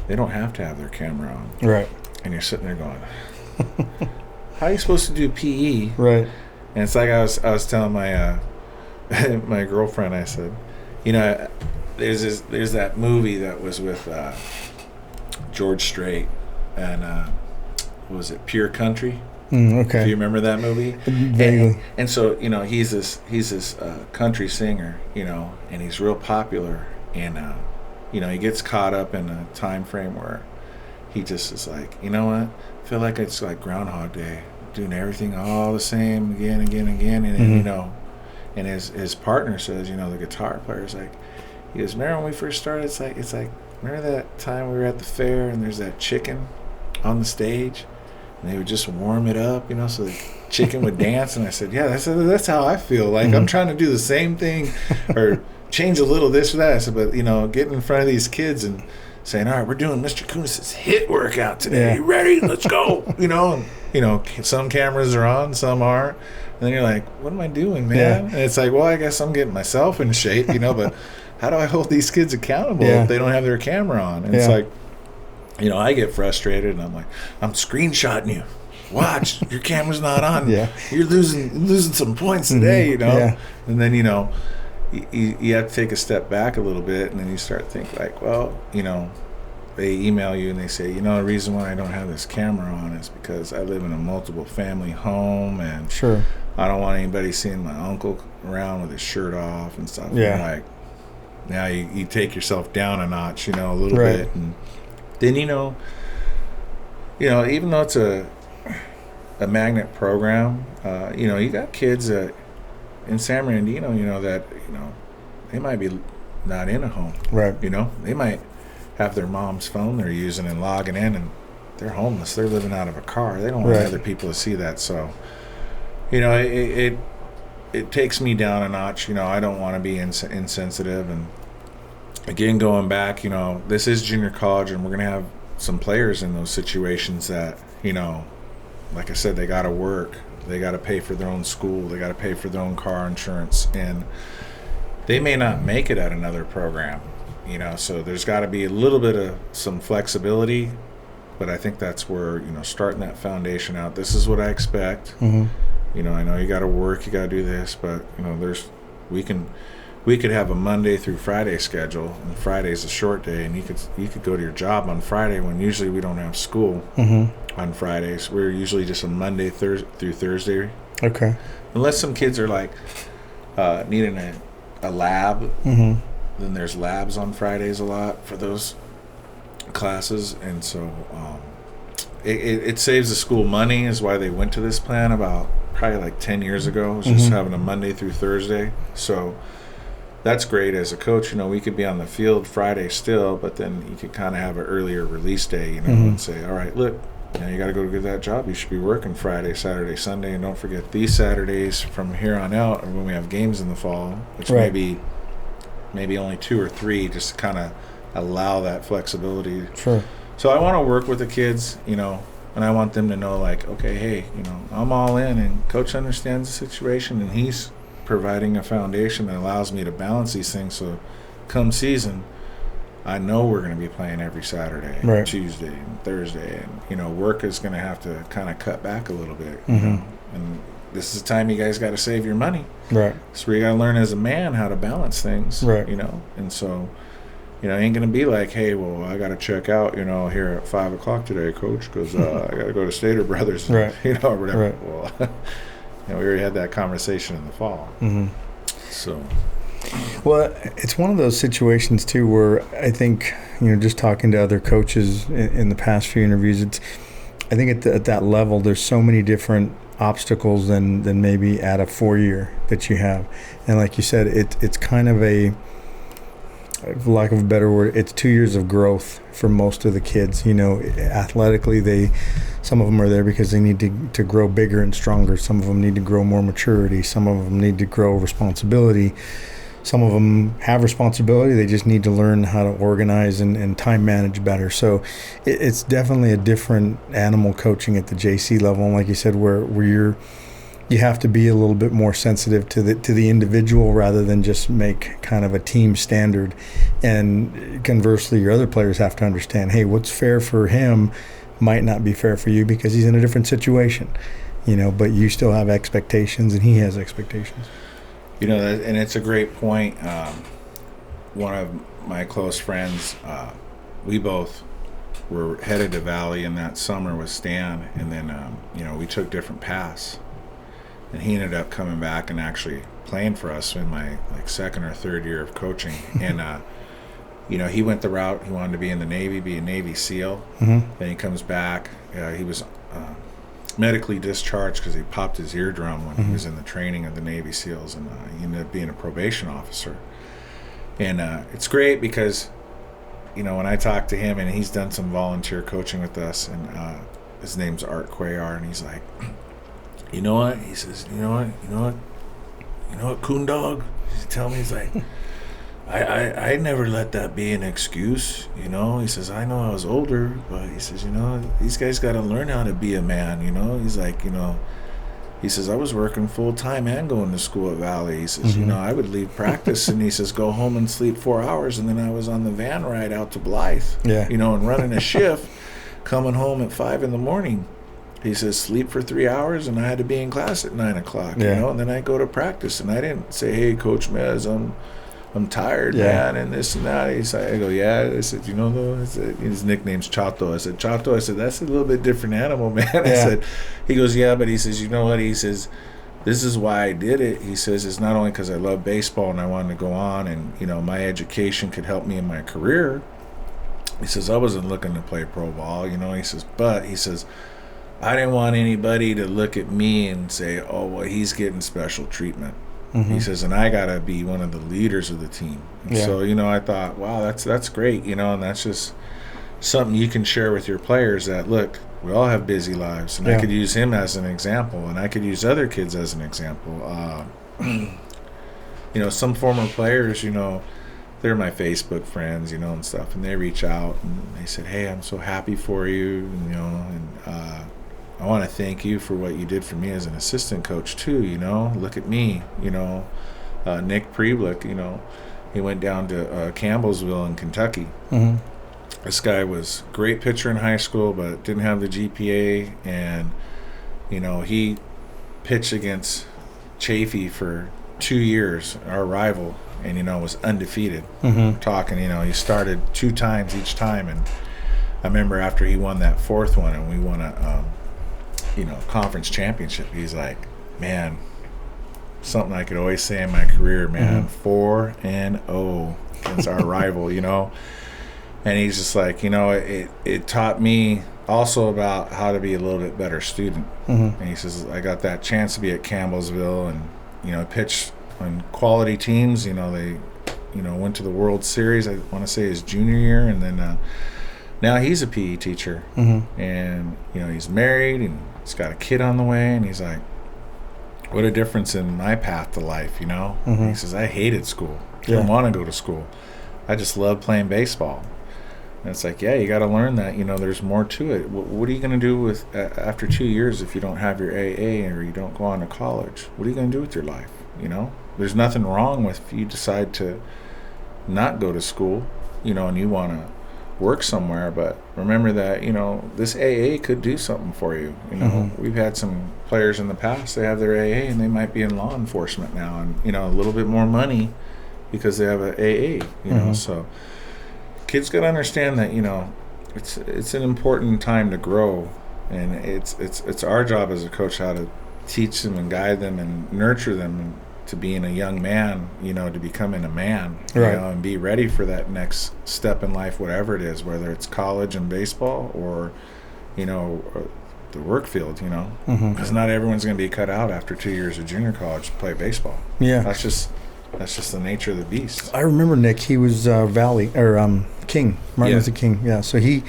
they don't have to have their camera on, right? And you're sitting there going, how are you supposed to do PE, right? And it's like I was telling my my girlfriend, I said, there's that movie that was with George Strait, and was it Pure Country? Do you remember that movie? Vaguely. And so he's this country singer, and he's real popular, and he gets caught up in a time frame where he just is like, what? I feel like it's like Groundhog Day, doing everything all the same again, and and his partner says, the guitar player's like, he goes, remember when we first started? It's like. Remember that time we were at the fair and there's that chicken on the stage and they would just warm it up, so the chicken would dance? And I said, yeah, that's how I feel. Like I'm trying to do the same thing or change a little this or that. I said, but, getting in front of these kids and saying, all right, we're doing Mr. Kounas' hit workout today. Yeah. You ready? Let's go. And some cameras are on, some aren't. And then you're like, what am I doing, man? And it's like, well, I guess I'm getting myself in shape, but how do I hold these kids accountable if they don't have their camera on? And it's like, I get frustrated, and I'm like, I'm screenshotting you. Watch, your camera's not on. You're losing some points today, And then, you have to take a step back a little bit, and then you start to think like, well, they email you and they say, the reason why I don't have this camera on is because I live in a multiple family home, and I don't want anybody seeing my uncle around with his shirt off and stuff. And like, now you take yourself down a notch, a little bit, and then even though it's a magnet program, you got kids that in San Bernardino, that they might be not in a home, they might have their mom's phone they're using and logging in, and they're homeless, they're living out of a car, they don't want other people to see that. So it takes me down a notch. I don't want to be insensitive. And again, going back, this is junior college, and we're going to have some players in those situations that, like I said, they got to work, they got to pay for their own school, they got to pay for their own car insurance, and they may not make it at another program, so there's got to be a little bit of some flexibility. But I think that's where, starting that foundation out, this is what I expect. I know you got to work, you got to do this, but we could have a Monday through Friday schedule, and Friday's a short day, and you could go to your job on Friday when usually we don't have school on Fridays. We're usually just a Monday through Thursday. Okay. Unless some kids are like needing a lab, then there's labs on Fridays a lot for those classes, and so it saves the school money, is why they went to this plan about probably like 10 years ago. It was just having a Monday through Thursday. So that's great as a coach. We could be on the field Friday still, but then you could kind of have an earlier release day, and say, all right, look, you got to go to get that job. You should be working Friday, Saturday, Sunday, and don't forget these Saturdays from here on out, or when we have games in the fall, which maybe only 2 or 3, just to kind of allow that flexibility. Sure. So I want to work with the kids, and I want them to know, like, okay, hey, I'm all in, and coach understands the situation, and he's providing a foundation that allows me to balance these things. So come season, I know we're going to be playing every Saturday, Tuesday, and Thursday, and work is going to have to kind of cut back a little bit, and this is the time you guys got to save your money, so you got to learn as a man how to balance things, and so it ain't going to be like, hey, well, I got to check out, here at 5 o'clock today, coach, because I got to go to Stater Brothers, or whatever. Well, we already had that conversation in the fall. So, well, it's one of those situations too where I think, just talking to other coaches in the past few interviews, I think at that level there's so many different obstacles than maybe at a 4-year that you have, and like you said, it's kind of a, for lack of a better word, it's 2 years of growth for most of the kids. Athletically, some of them are there because they need to grow bigger and stronger. Some of them need to grow more maturity. Some of them need to grow responsibility. Some of them have responsibility. They just need to learn how to organize and time manage better. So it's definitely a different animal coaching at the JC level. And like you said, where you have to be a little bit more sensitive to the individual rather than just make kind of a team standard. And conversely, your other players have to understand, hey, what's fair for him might not be fair for you because he's in a different situation, but you still have expectations and he has expectations. And it's a great point. One of my close friends, we both were headed to Valley in that summer with Stan, and then we took different paths. And he ended up coming back and actually playing for us in my second or third year of coaching. And he went the route, he wanted to be in the Navy, be a Navy SEAL. Then he comes back. He was medically discharged because he popped his eardrum when he was in the training of the Navy SEALs, and he ended up being a probation officer. And it's great because when I talk to him, and he's done some volunteer coaching with us, and his name's Art Cuellar, and he's like, you know what? He says, you know what, Coon Dog? He tell me, he's like, I never let that be an excuse, you know. He says, I know I was older, but he says, you know, these guys got to learn how to be a man, you know. He's like, you know, he says, I was working full time and going to school at Valley. He says, you know, I would leave practice and he says, go home and sleep 4 hours. And then I was on the van ride out to Blythe, you know, and running a shift, coming home at 5 a.m. He says, sleep for 3 hours and I had to be in class at 9 o'clock, you know, and then I go to practice. And I didn't say, hey, Coach Mez, I'm tired, man, and this and that. He said, I go, yeah. I said, you know, though, his nickname's Chato. I said, Chato. I said, that's a little bit different animal, man. I said, he goes, yeah, but he says, you know what? He says, this is why I did it. He says, it's not only because I love baseball and I wanted to go on and, you know, my education could help me in my career. He says, I wasn't looking to play pro ball, you know. He says, but he says, I didn't want anybody to look at me and say, oh, well, he's getting special treatment. He says, and I got to be one of the leaders of the team. So, you know, I thought, wow, that's great, you know, and that's just something you can share with your players that, look, we all have busy lives. And I could use him as an example, and I could use other kids as an example. You know, some former players, you know, they're my Facebook friends, you know, and stuff, and they reach out and they said, hey, I'm so happy for you, you know, and I want to thank you for what you did for me as an assistant coach too, you know. Look at me, you know. Nick Preblick, you know, he went down to Campbellsville in Kentucky. This guy was a great pitcher in high school, but didn't have the GPA, and, you know, he pitched against Chafee for 2 years, our rival, and, you know, was undefeated. Talking, you know, he started 2 times each time, and I remember after he won that 4th one and we won a you know, conference championship, he's like, man, something I could always say in my career, man, 4-0 against our rival, you know. And he's just like, you know, it taught me also about how to be a little bit better student. And he says, I got that chance to be at Campbellsville and, you know, pitch on quality teams. You know, they, you know, went to the World Series, I want to say his junior year, and then now he's a PE teacher. And, you know, he's married and he's got a kid on the way, and he's like, what a difference in my path to life, you know. He says, I hated school. Didn't want to go to school. I just love playing baseball. And it's like, yeah, you got to learn that, you know, there's more to it. What are you going to do with after 2 years if you don't have your AA or you don't go on to college? What are you going to do with your life, you know? There's nothing wrong with if you decide to not go to school, you know, and you want to work somewhere, but remember that, you know, this AA could do something for you. You know, we've had some players in the past, they have their AA and they might be in law enforcement now, and, you know, a little bit more money because they have an AA, you know. So kids got to understand that, you know, it's an important time to grow, and it's our job as a coach how to teach them and guide them and nurture them to being a young man, you know, to becoming a man, you know, and be ready for that next step in life, whatever it is, whether it's college and baseball or, you know, the work field, you know, because not everyone's going to be cut out after 2 years of junior college to play baseball. That's just the nature of the beast. I remember Nick, he was King, Martin Luther King. So he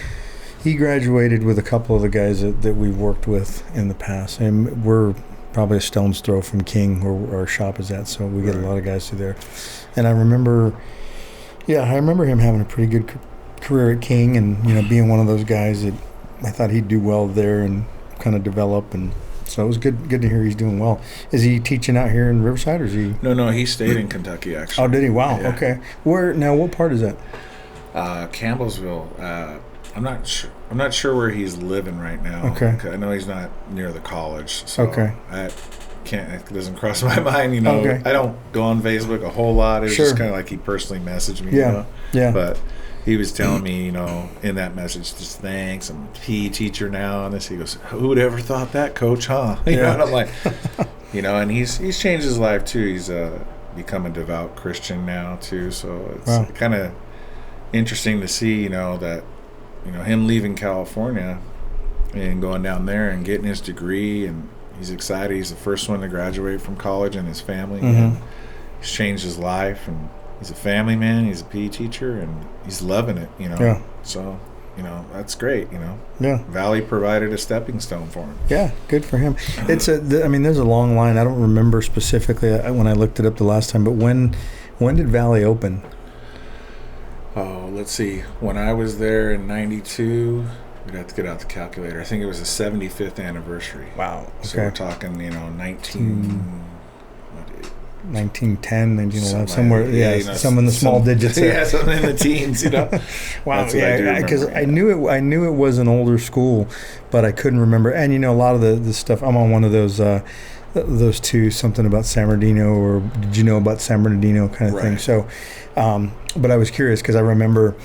graduated with a couple of the guys that we've worked with in the past, and we're probably a stone's throw from King, where our shop is at, so we get a lot of guys through there. And I remember him having a pretty good career at King, and, you know, being one of those guys that I thought he'd do well there and kind of develop, and so it was good to hear he's doing well. Is he teaching out here in Riverside, or is he? No, he stayed in Kentucky, actually. Oh, did he? Wow. Yeah. Okay. What part is that? Campbellsville. I'm not sure where he's living right now. Okay. I know he's not near the college. So it doesn't cross my mind, you know. I don't go on Facebook a whole lot. It was just kind of like he personally messaged me, you know. But he was telling me, you know, in that message, just thanks, I'm a PE teacher now, and this. He goes, who would ever thought that, Coach, huh? You know, and I'm like, you know, and he's changed his life too. He's become a devout Christian now too. So it's kind of interesting to see, you know, that, you know, him leaving California and going down there and getting his degree, and he's excited. He's the first one to graduate from college in his family. And he's changed his life, and he's a family man. He's a PE teacher, and he's loving it, you know. So, you know, that's great, you know. Valley provided a stepping stone for him. Yeah, good for him. It's there's a long line. I don't remember specifically when I looked it up the last time, but when did Valley open? Oh, let's see. When I was there in '92, we'd have to get out the calculator. I think it was the 75th anniversary. Wow. Okay. So we're talking, 1910, 1911, somewhere, somewhere. Some in the small digits there. Yeah, something in the teens. Wow. Yeah, because I knew it was an older school, but I couldn't remember. And a lot of the stuff. I'm on one of those two, something about San Bernardino, or did you know about San Bernardino kind of thing. So, but I was curious because I remember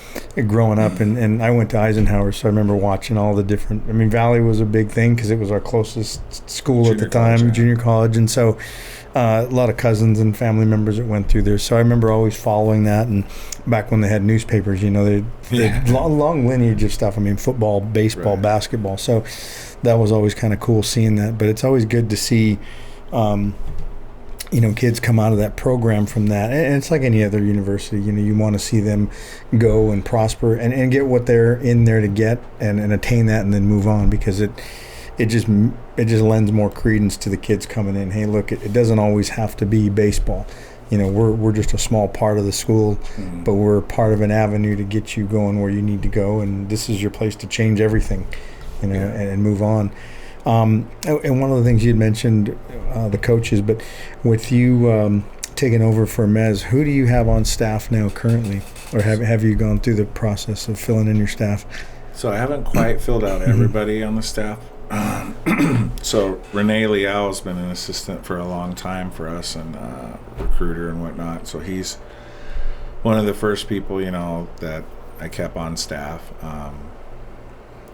growing up, and I went to Eisenhower, so I remember watching all the different. I mean, Valley was a big thing because it was our closest school at the time, junior college, and so. A lot of cousins and family members that went through there. So I remember always following that. And back when they had newspapers, they had long lineage of stuff. I mean, football, baseball, basketball. So that was always kind of cool seeing that. But it's always good to see, kids come out of that program from that. And it's like any other university. You want to see them go and prosper and get what they're in there to get and attain that and then move on, because it just lends more credence to the kids coming in. Hey, look, it doesn't always have to be baseball. We're just a small part of the school, but we're part of an avenue to get you going where you need to go, and this is your place to change everything, and move on. And one of the things you'd mentioned, the coaches, but with you taking over for Mez, who do you have on staff now currently, or have you gone through the process of filling in your staff? So I haven't quite filled out everybody on the staff. So Renee Liao has been an assistant for a long time for us, and recruiter and whatnot. So he's one of the first people, that I kept on staff.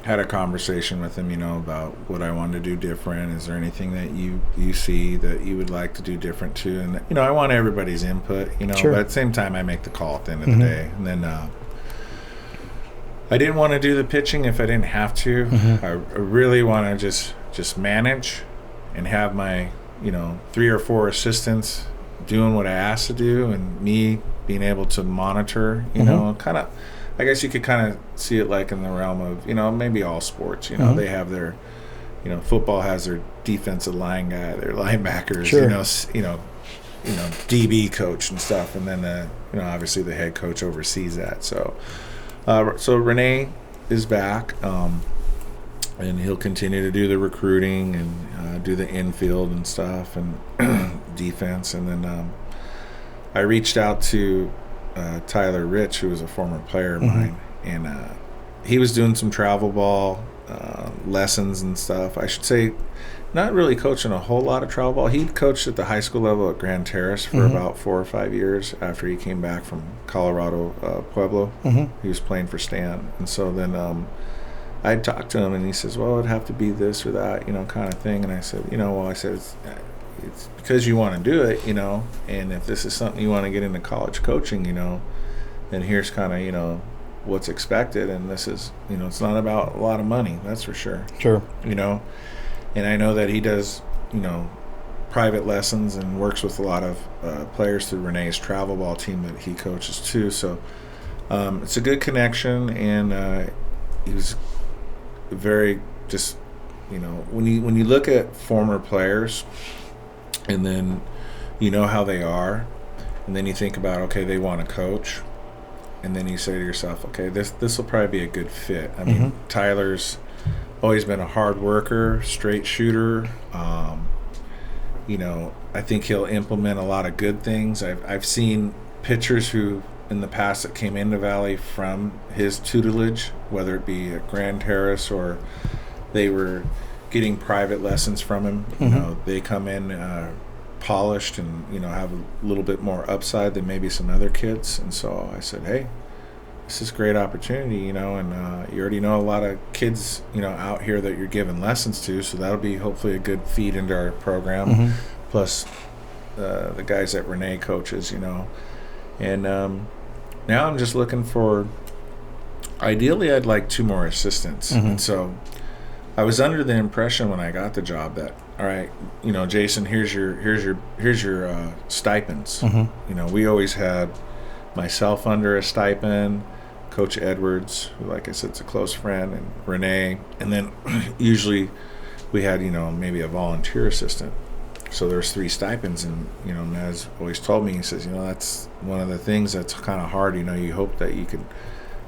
Had a conversation with him, about what I wanted to do different. Is there anything that you see that you would like to do different too? And I want everybody's input, Sure. But at the same time, I make the call at the end of the day. And then I didn't want to do the pitching if I didn't have to. I really want to just manage and have my 3 or 4 assistants doing what I asked to do, and me being able to monitor. Kind of. I guess you could kind of see it like in the realm of maybe all sports. They have their football has their defensive line guy, their linebackers. Sure. DB coach and stuff, and then obviously the head coach oversees that. So Renee is back, and he'll continue to do the recruiting and do the infield and stuff and defense. And then I reached out to Tyler Rich, who was a former player of mine, and he was doing some travel ball lessons and stuff. I should say, not really coaching a whole lot of travel ball. He coached at the high school level at Grand Terrace for about 4 or 5 years after he came back from Colorado Pueblo. He was playing for Stan, and so then I talked to him, and he says, "Well, it'd have to be this or that, kind of thing." And I said, it's because you want to do it, and if this is something you want to get into college coaching, then here's kind of, what's expected. And this is, it's not about a lot of money, that's for sure. Sure. And I know that he does, private lessons and works with a lot of players through Renee's travel ball team that he coaches too. So it's a good connection, and he was very just, when you look at former players, and then how they are, and then you think about, okay, they want to coach, and then you say to yourself, okay, this will probably be a good fit. I mean, Tyler's always been a hard worker, straight shooter. I think he'll implement a lot of good things. I've seen pitchers who in the past that came into Valley from his tutelage, whether it be at Grand Terrace or they were getting private lessons from him. They come in polished and have a little bit more upside than maybe some other kids. And so I said, hey, this is a great opportunity, and you already know a lot of kids out here that you're giving lessons to, so that'll be hopefully a good feed into our program. Plus the guys that Renee coaches, and now I'm just looking for, ideally I'd like 2 more assistants. And so I was under the impression when I got the job that, all right, Jason, here's your stipends. We always had myself under a stipend, Coach Edwards, who, like I said, is a close friend, and Renee, and then usually we had maybe a volunteer assistant. So there's 3 stipends, and Maz always told me, he says, that's one of the things that's kind of hard. You hope that you could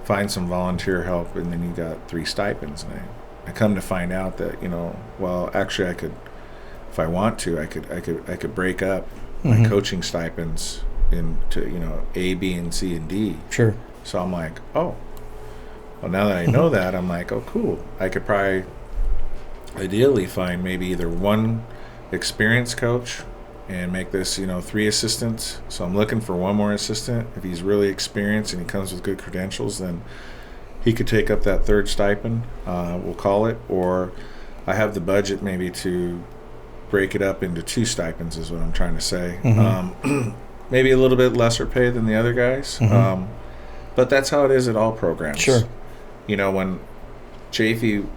find some volunteer help, and then you got 3 stipends. And I come to find out that well, actually I could, if I want to, I could break up my coaching stipends into A, B, and C, and D. Sure. So I'm like, oh, well, now that I know that, I'm like, oh, cool. I could probably ideally find maybe either one experienced coach and make this 3 assistants. So I'm looking for one more assistant. If he's really experienced and he comes with good credentials, then he could take up that 3rd stipend, we'll call it. Or I have the budget maybe to break it up into 2 stipends is what I'm trying to say. Maybe a little bit lesser pay than the other guys, but that's how it is at all programs. Sure. When Chafee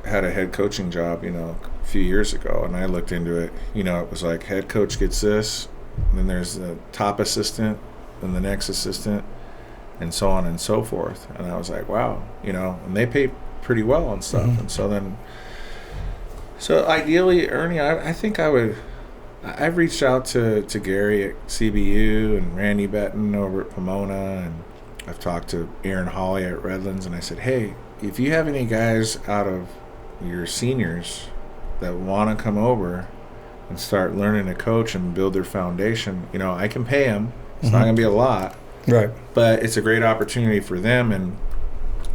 had a head coaching job a few years ago, and I looked into it, it was like head coach gets this, and then there's the top assistant and the next assistant, and so on and so forth. And I was like, wow, and they pay pretty well and stuff. And so ideally, Ernie, I think I've reached out to Gary at CBU and Randy Betton over at Pomona, and I've talked to Aaron Hawley at Redlands, and I said, hey, if you have any guys out of your seniors that want to come over and start learning to coach and build their foundation, I can pay them. It's not going to be a lot, right? But it's a great opportunity for them, and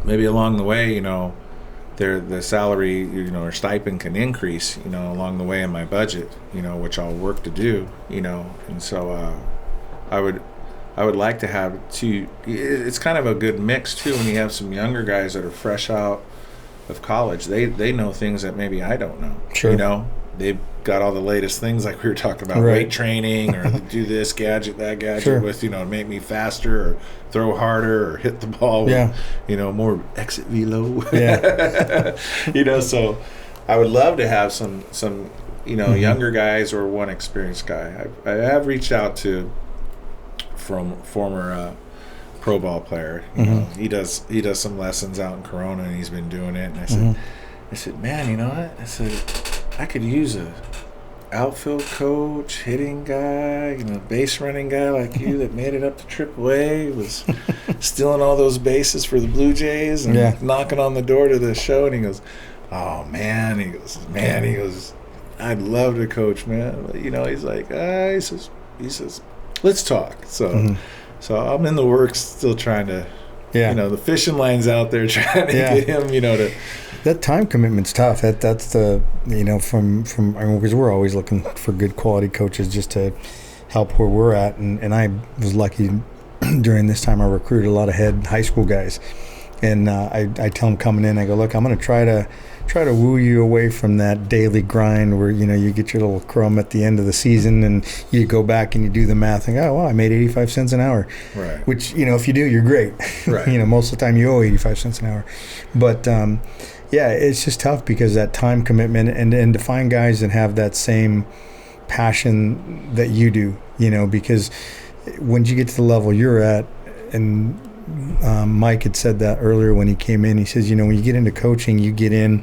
maybe along the way, the salary, or stipend can increase, along the way in my budget, which I'll work to do, and so I would like to have 2. It's kind of a good mix too when you have some younger guys that are fresh out of college. They know things that maybe I don't know. Sure. They've got all the latest things, like we were talking about, right. Weight training, or do this gadget, that gadget, sure. with make me faster, or throw harder, or hit the ball with more exit velo. Yeah. So I would love to have some younger guys or one experienced guy. I have reached out to from former pro ball player. He does some lessons out in Corona, and he's been doing it. And I said, man, you know what? I said, I could use a outfield coach, hitting guy, base running guy like you that made it up to AAA, was stealing all those bases for the Blue Jays and knocking on the door to the show. And he goes, oh man, he goes, I'd love to coach, man. But, he's like, he says, let's talk. So I'm in the works, still trying to, the fishing line's out there trying to get him, to. That time commitment's tough. That's the, because we're always looking for good quality coaches just to help where we're at. And I was lucky during this time I recruited a lot of head high school guys. And I tell them coming in, I go, look, I'm going to try to woo you away from that daily grind where, you get your little crumb at the end of the season and you go back and you do the math and go, oh, wow, I made 85 cents an hour. Right. Which, if you do, you're great. Right. Most of the time you owe 85 cents an hour. But, it's just tough because that time commitment and to find guys that have that same passion that you do, because when you get to the level you're at, and Mike had said that earlier when he came in, he says, when you get into coaching, you get in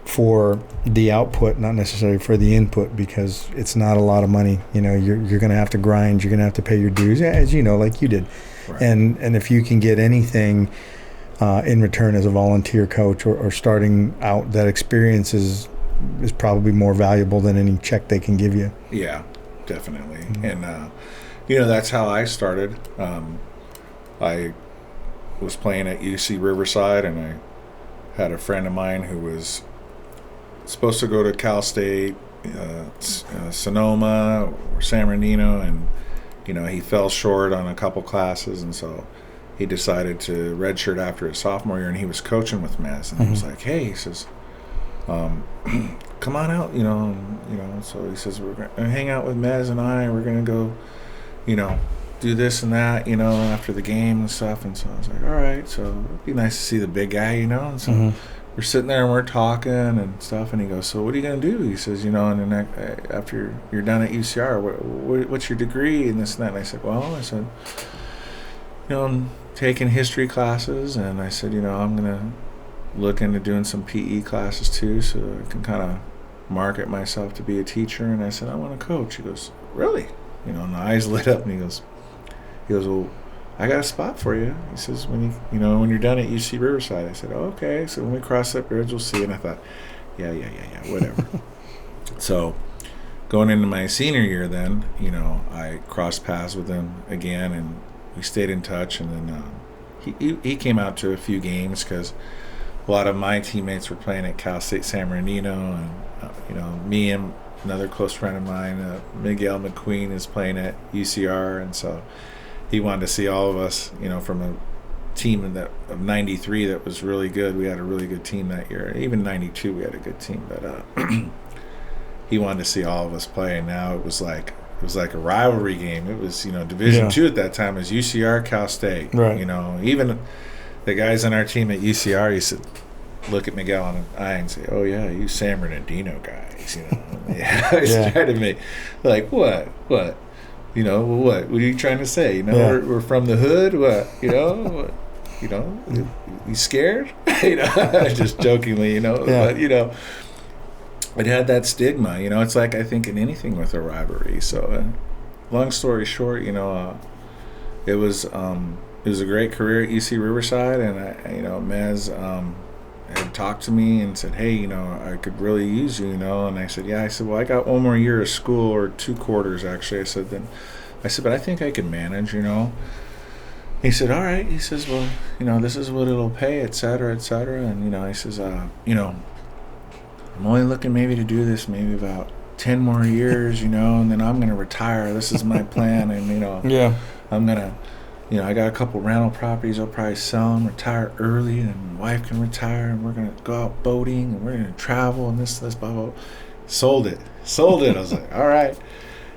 for the output, not necessarily for the input, because it's not a lot of money. You're going to have to grind, you're going to have to pay your dues, as like you did. Right. And if you can get anything in return as a volunteer coach or starting out, that experience is probably more valuable than any check they can give you. Yeah, definitely. And that's how I started. I was playing at UC Riverside, and I had a friend of mine who was supposed to go to Cal State, Sonoma or San Bernardino, and he fell short on a couple classes, and so he decided to redshirt after his sophomore year, and he was coaching with Maz, and he was like, hey, he says, come on out, so he says, we're going to hang out with Maz and we're going to go, do this and that, after the game and stuff. And so I was like, all right, so it'd be nice to see the big guy, and so we're sitting there and we're talking and stuff, and he goes, so what are you going to do? He says, and then after you're done at UCR, what's your degree and this and that? And I said, I'm taking history classes, and I said, I'm going to look into doing some PE classes too, so I can kind of market myself to be a teacher, and I said, I want to coach. He goes, really? And the eyes lit up, and he goes, well, I got a spot for you. He says, when you're done at UC Riverside. I said, oh, okay. So when we cross that bridge, we'll see. And I thought, yeah, whatever. So going into my senior year then, I crossed paths with him again, and we stayed in touch. And then he came out to a few games because a lot of my teammates were playing at Cal State San Bernardino, and me and another close friend of mine, Miguel McQueen, is playing at UCR, and so he wanted to see all of us, from a team of 93 that was really good. We had a really good team that year. Even 92 we had a good team, but he wanted to see all of us play, and now it was like a rivalry game. It was, Division II at that time was UCR, Cal State. Right. Even the guys on our team at UCR used to look at Miguel in the eye and say, oh yeah, you San Bernardino guys, Yeah. Trying to make, like, what? What are you trying to say? We're from the hood. What? You scared? Just jokingly, But it had that stigma. It's like, I think in anything with a rivalry. So, long story short, it was a great career at UC Riverside, and Mez had talked to me and said, hey, I could really use you, and I said, yeah. I said, well, I got one more year of school, or 2 quarters actually. I said, but I think I can manage, He said, all right. He says, well, this is what it'll pay, et cetera, and he says, I'm only looking maybe to do this maybe about 10 more years, and then I'm gonna retire. This is my plan, and I'm gonna, I got a couple rental properties. I'll probably sell them, retire early, and my wife can retire, and we're going to go out boating, and we're going to travel, and this, blah, blah. Sold it. I was like, all right.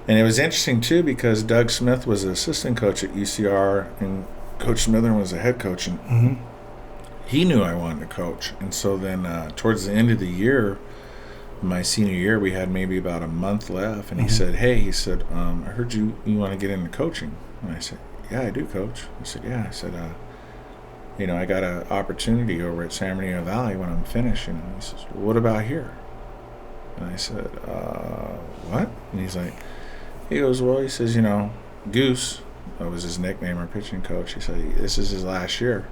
And it was interesting, too, because Doug Smith was an assistant coach at UCR, and Coach Smithern was a head coach, and he knew I wanted to coach. And so then towards the end of the year, my senior year, we had maybe about a month left, and he said, hey, I heard you want to get into coaching. And I said, yeah, I do, Coach. I said, yeah. I said, I got an opportunity over at San Bernardino Valley when I'm finished. He says, well, what about here? And I said, what? And he goes, well, he says, Goose, that was his nickname, our pitching coach. He said, this is his last year.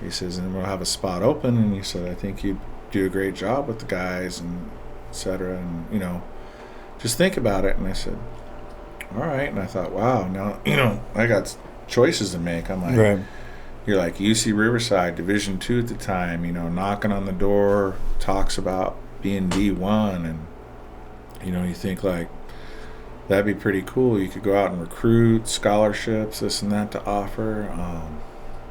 He says, and we'll have a spot open. And he said, I think you'd do a great job with the guys, and et cetera. And, just think about it. And I said, all right. And I thought, wow, now, I got choices to make. I'm like, right. You're like UC Riverside, Division II at the time, knocking on the door, talks about being D1. And, you think like, that'd be pretty cool. You could go out and recruit, scholarships, this and that to offer.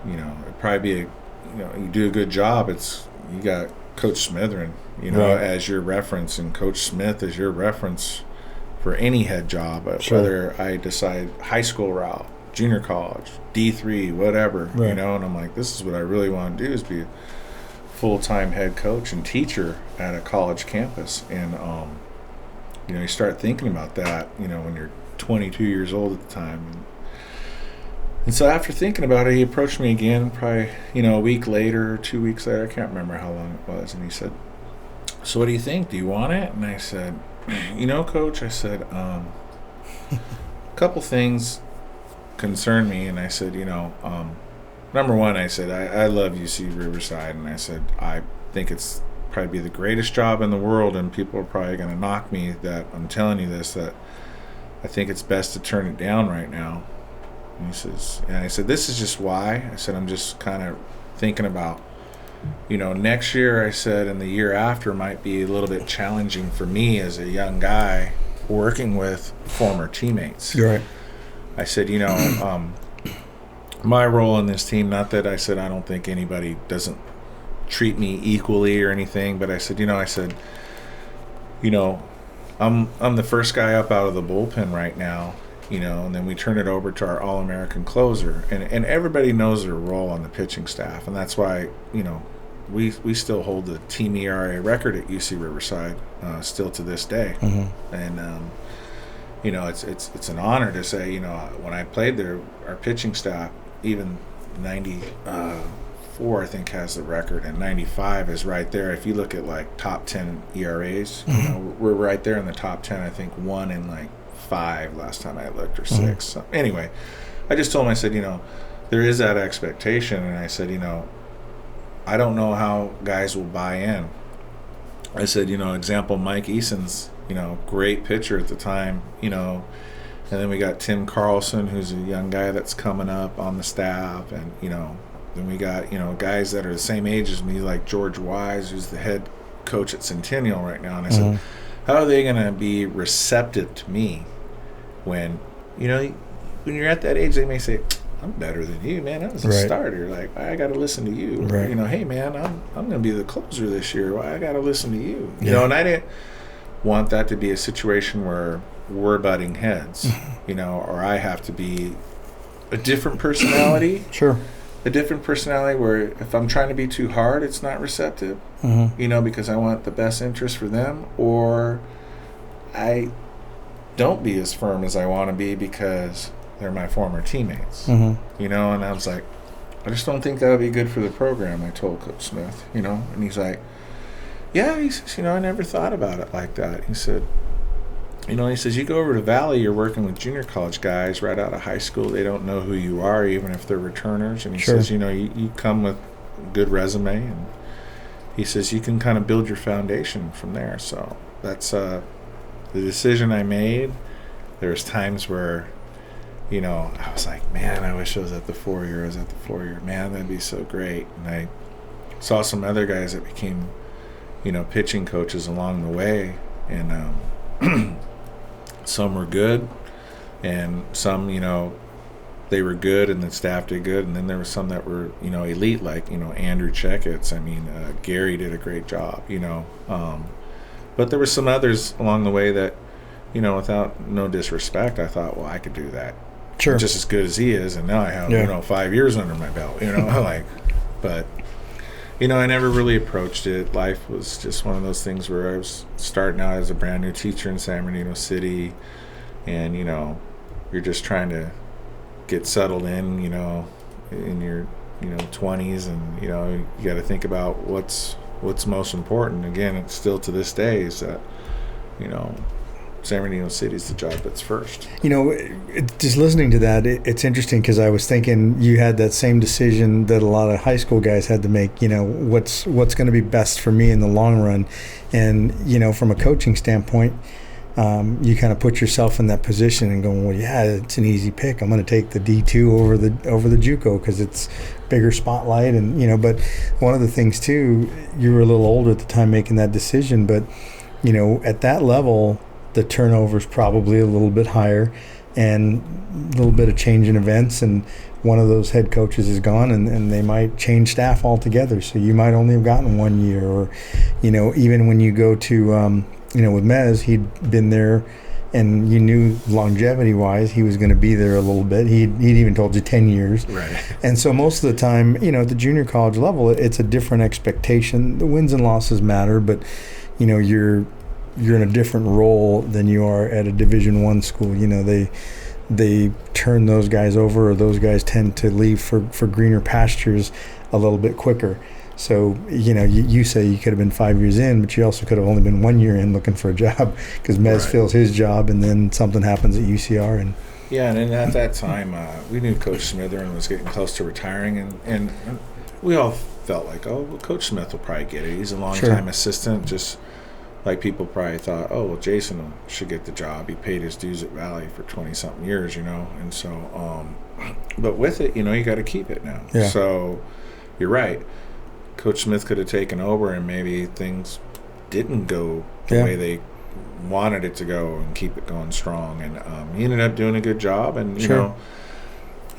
It'd probably be you do a good job. You got Coach Smithern, right, as your reference, and Coach Smith as your reference for any head job, whether I decide high school route, junior college, D3, whatever, right. And I'm like, this is what I really want to do, is be a full-time head coach and teacher at a college campus. And, you start thinking about that, when you're 22 years old at the time. And so after thinking about it, he approached me again, probably, a week later, 2 weeks later, I can't remember how long it was. And he said, so what do you think? Do you want it? And I said, Coach, I said, a couple things concern me. And I said, number one, I said, I love UC Riverside. And I said, I think it's probably be the greatest job in the world. And people are probably going to knock me that I'm telling you this, that I think it's best to turn it down right now. And he says, and I said, this is just why. I said, I'm just kind of thinking about, next year, I said, and the year after might be a little bit challenging for me as a young guy working with former teammates. Right. I said, my role in this team, not that I said I don't think anybody doesn't treat me equally or anything, but I said, I'm the first guy up out of the bullpen right now, and then we turn it over to our All-American closer, and everybody knows their role on the pitching staff, and that's why, we still hold the team ERA record at UC Riverside, still to this day. Mm-hmm. And it's an honor to say, when I played there, our pitching staff, even 94 94, I think, has the record, and 95 is right there. If you look at like top 10 ERAs, you know, we're right there in the top 10. I think 1 in like 5 last time I looked, or 6. So anyway, I just told him, I said, you know, there is that expectation, and I said, you know, I don't know how guys will buy in. I said, you know, example, Mike Eason's, you know, great pitcher at the time, you know, and then we got Tim Carlson, who's a young guy that's coming up on the staff, and, you know, then we got, you know, guys that are the same age as me, like George Wise, who's the head coach at Centennial right now. And I said, how are they going to be receptive to me when, you know, when you're at that age, they may say, I'm better than you, man. I was a starter. Like, I got to listen to you. Or, you know, hey, man, I'm going to be the closer this year. Well, I got to listen to you. You know, and I didn't want that to be a situation where we're butting heads, you know, or I have to be a different personality. A different personality where if I'm trying to be too hard, it's not receptive, you know, because I want the best interest for them, or I don't be as firm as I want to be because they're my former teammates, you know. And I was like, I just don't think that would be good for the program, I told Coach Smith, you know. And he's like, yeah, he says, you know, I never thought about it like that. He said, you know, he says, you go over to Valley, you're working with junior college guys right out of high school. They don't know who you are, even if they're returners. And he says, you know, you come with a good resume. And he says, you can kind of build your foundation from there. So that's the decision I made. There was times where, you know, I was like, man, I wish I was at the 4-year. I was at the 4-year. Man, that'd be so great. And I saw some other guys that became, you know, pitching coaches along the way. And some were good, and some, you know, they were good and the staff did good. And then there were some that were, you know, elite, like, you know, Andrew Checketts. I mean, Gary did a great job, you know. But there were some others along the way that, you know, without no disrespect, I thought, well, I could do that. Just as good as he is. And now I have, you know, 5 years under my belt, you know, like, but, you know, I never really approached it. Life was just one of those things where I was starting out as a brand new teacher in San Bernardino City, and, you know, you're just trying to get settled in, you know, in your, you know, 20s, and, you know, you got to think about what's most important. Again, it's still to this day is that, you know, San Bernardino City is the job that's first. You know, just listening to that, it's interesting because I was thinking you had that same decision that a lot of high school guys had to make. You know, what's going to be best for me in the long run, and, you know, from a coaching standpoint, you kind of put yourself in that position and going, well, yeah, it's an easy pick. I'm going to take the D2 over the JUCO because it's bigger spotlight, and, you know. But one of the things too, you were a little older at the time making that decision, but, you know, at that level, the turnover is probably a little bit higher, and a little bit of change in events, and one of those head coaches is gone, and they might change staff altogether. So you might only have gotten 1 year, or, you know, even when you go to, you know, with Mez, he'd been there, and you knew longevity-wise he was going to be there a little bit. He'd even told you 10 years. Right. And so most of the time, you know, at the junior college level, it's a different expectation. The wins and losses matter, but, you know, you're in a different role than you are at a Division I school. You know, they turn those guys over, or those guys tend to leave for greener pastures a little bit quicker. So, you know, you say you could have been 5 years in, but you also could have only been 1 year in looking for a job, because Mez fills his job, and then something happens at UCR. And yeah, and then at that time, we knew Coach Smither was getting close to retiring, and we all felt like, oh, well, Coach Smith will probably get it. He's a long-time assistant, just like people probably thought, oh, well, Jason should get the job. He paid his dues at Valley for 20-something years, you know. And so, but with it, you know, you got to keep it now. Yeah. So you're right. Coach Smith could have taken over, and maybe things didn't go the way they wanted it to go, and keep it going strong. And he ended up doing a good job. And, you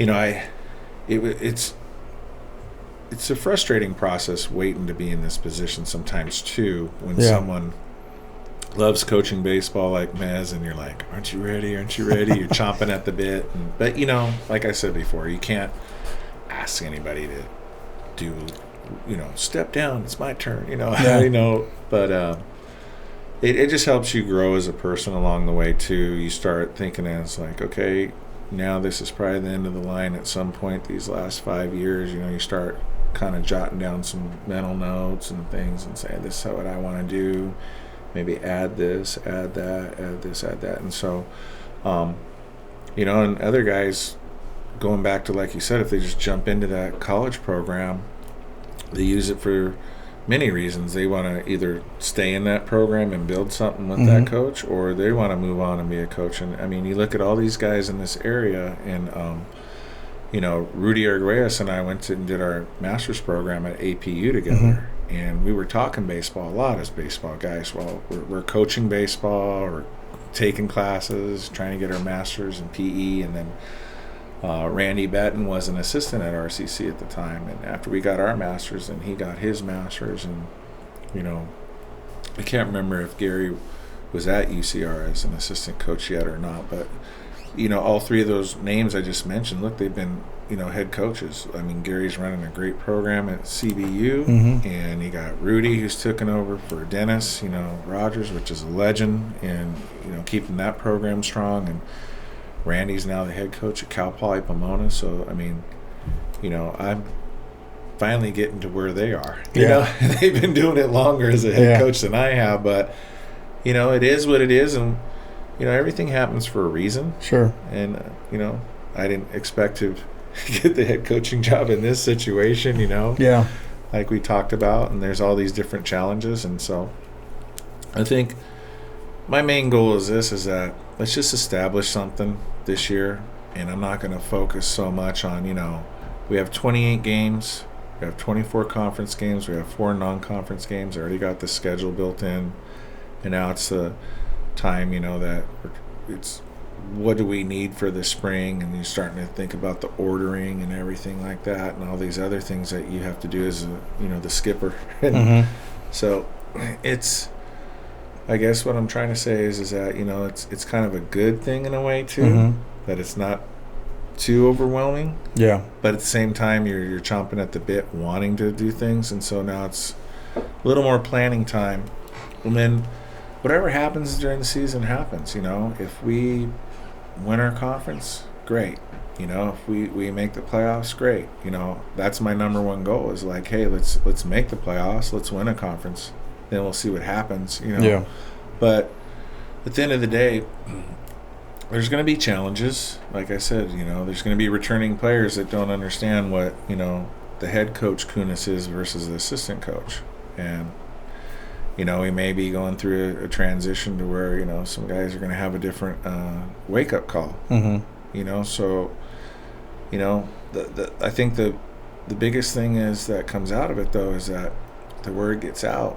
know, it's a frustrating process waiting to be in this position sometimes too, when someone loves coaching baseball like Mez, and you're like, aren't you ready? You're chomping at the bit. But, you know, like I said before, you can't ask anybody to do, you know, step down, it's my turn, you know. You know, but it just helps you grow as a person along the way too. You start thinking as like, okay, now this is probably the end of the line at some point these last 5 years. You know, you start kind of jotting down some mental notes and things and saying, this is what I want to do. Maybe add this, add that, add this, add that. And so, and other guys, going back to, like you said, if they just jump into that college program, they use it for many reasons. They want to either stay in that program and build something with that coach, or they want to move on and be a coach. And I mean, you look at all these guys in this area, and Rudy Arguelles and I went and did our master's program at APU together, and we were talking baseball a lot as baseball guys. Well, we're coaching baseball, or taking classes, trying to get our master's in PE, and then Randy Betton was an assistant at RCC at the time, and after we got our master's and he got his master's, and I can't remember if Gary was at UCR as an assistant coach yet or not, but all three of those names I just mentioned, look, they've been head coaches. I mean, Gary's running a great program at CBU, and you got Rudy, who's taken over for Dennis Rogers, which is a legend, and keeping that program strong, and Randy's now the head coach at Cal Poly Pomona. So, I mean, I'm finally getting to where they are. They've been doing it longer as a head coach than I have, but, it is what it is. And, everything happens for a reason. Sure. And, I didn't expect to get the head coaching job in this situation, Yeah. like we talked about. And there's all these different challenges. And so I think my main goal is that let's just establish something this year, and I'm not going to focus so much on, we have 28 games, we have 24 conference games, we have 4 non-conference games. I already got the schedule built in, and now it's the time, that it's what do we need for the spring, and you're starting to think about the ordering and everything like that, and all these other things that you have to do as the skipper. And so it's, I guess what I'm trying to say is that it's kind of a good thing in a way too, that it's not too overwhelming. Yeah. But at the same time, you're chomping at the bit, wanting to do things, and so now it's a little more planning time. And then whatever happens during the season happens. If we win our conference, great. If we make the playoffs, great. That's my number one goal. Is like, hey, let's make the playoffs, let's win a conference. Then we'll see what happens, Yeah. But at the end of the day, there's going to be challenges. Like I said, there's going to be returning players that don't understand what, the head coach Kounas is versus the assistant coach. And, we may be going through a transition to where, some guys are going to have a different wake-up call. So, I think the biggest thing is that comes out of it, though, is that the word gets out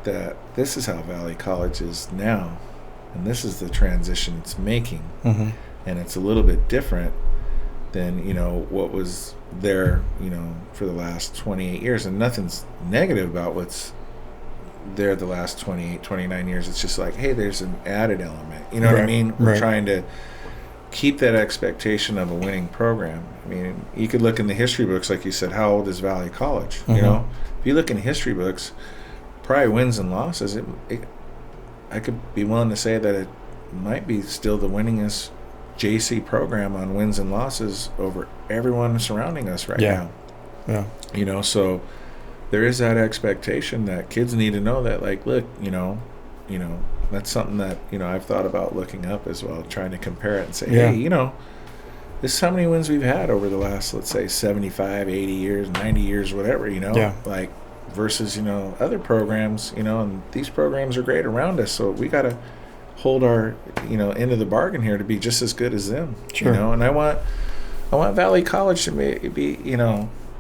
that this is how Valley College is now, and this is the transition it's making, and it's a little bit different than what was there for the last 28 years. And nothing's negative about what's there the last 28, 29 years. It's just like, hey, there's an added element, what I mean? We're trying to keep that expectation of a winning program. I mean, you could look in the history books, like you said, how old is Valley College? If you look in history books, probably wins and losses, I could be willing to say that it might be still the winningest JC program on wins and losses over everyone surrounding us right now. Yeah. So there is that expectation that kids need to know that, like, look, that's something that, I've thought about looking up as well, trying to compare it and say, hey, this is how many wins we've had over the last, let's say, 75, 80 years, 90 years, whatever, like, versus, other programs, and these programs are great around us, so we got to hold our, end of the bargain here to be just as good as them. Sure. And I want Valley College to be,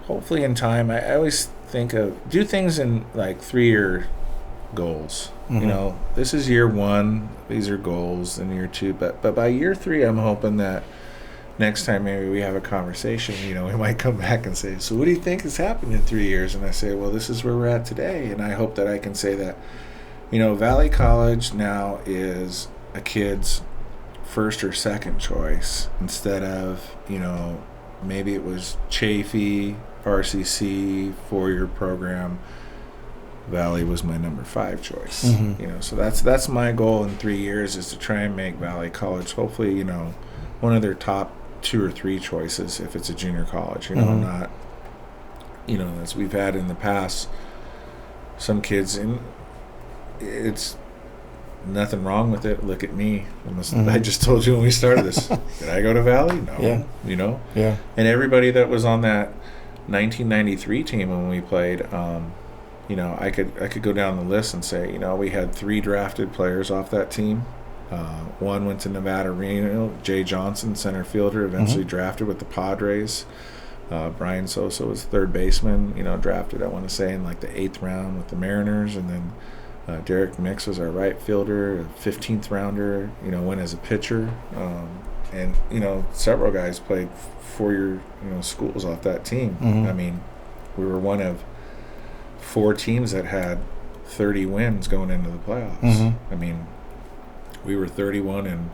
hopefully in time, I always think of, do things in like 3-year goals. This is year 1, these are goals, and year 2, but by year 3, I'm hoping that next time maybe we have a conversation, we might come back and say, so what do you think has happened in 3 years? And I say, well, this is where we're at today. And I hope that I can say that, Valley College now is a kid's first or second choice instead of, maybe it was Chafee, RCC, 4-year program. Valley was my number 5 choice. So that's my goal in 3 years, is to try and make Valley College hopefully, one of their top 2 or 3 choices if it's a junior college, not you know, as we've had in the past, some kids, and it's nothing wrong with it. Look at me. I just told you when we started this. Did I go to Valley? No. Yeah. You know? Yeah. And everybody that was on that 1993 team when we played, you know, I could go down the list and say, you know, we had 3 drafted players off that team. One went to Nevada Reno. Jay Johnson, center fielder, eventually drafted with the Padres. Brian Sosa was third baseman, you know, drafted, I want to say, in like the 8th round with the Mariners. And then Derek Mix was our right fielder, a 15th rounder, you know, went as a pitcher. And, you know, several guys played 4-year, you know, schools off that team. I mean, we were one of 4 teams that had 30 wins going into the playoffs. I mean, we were 31-8,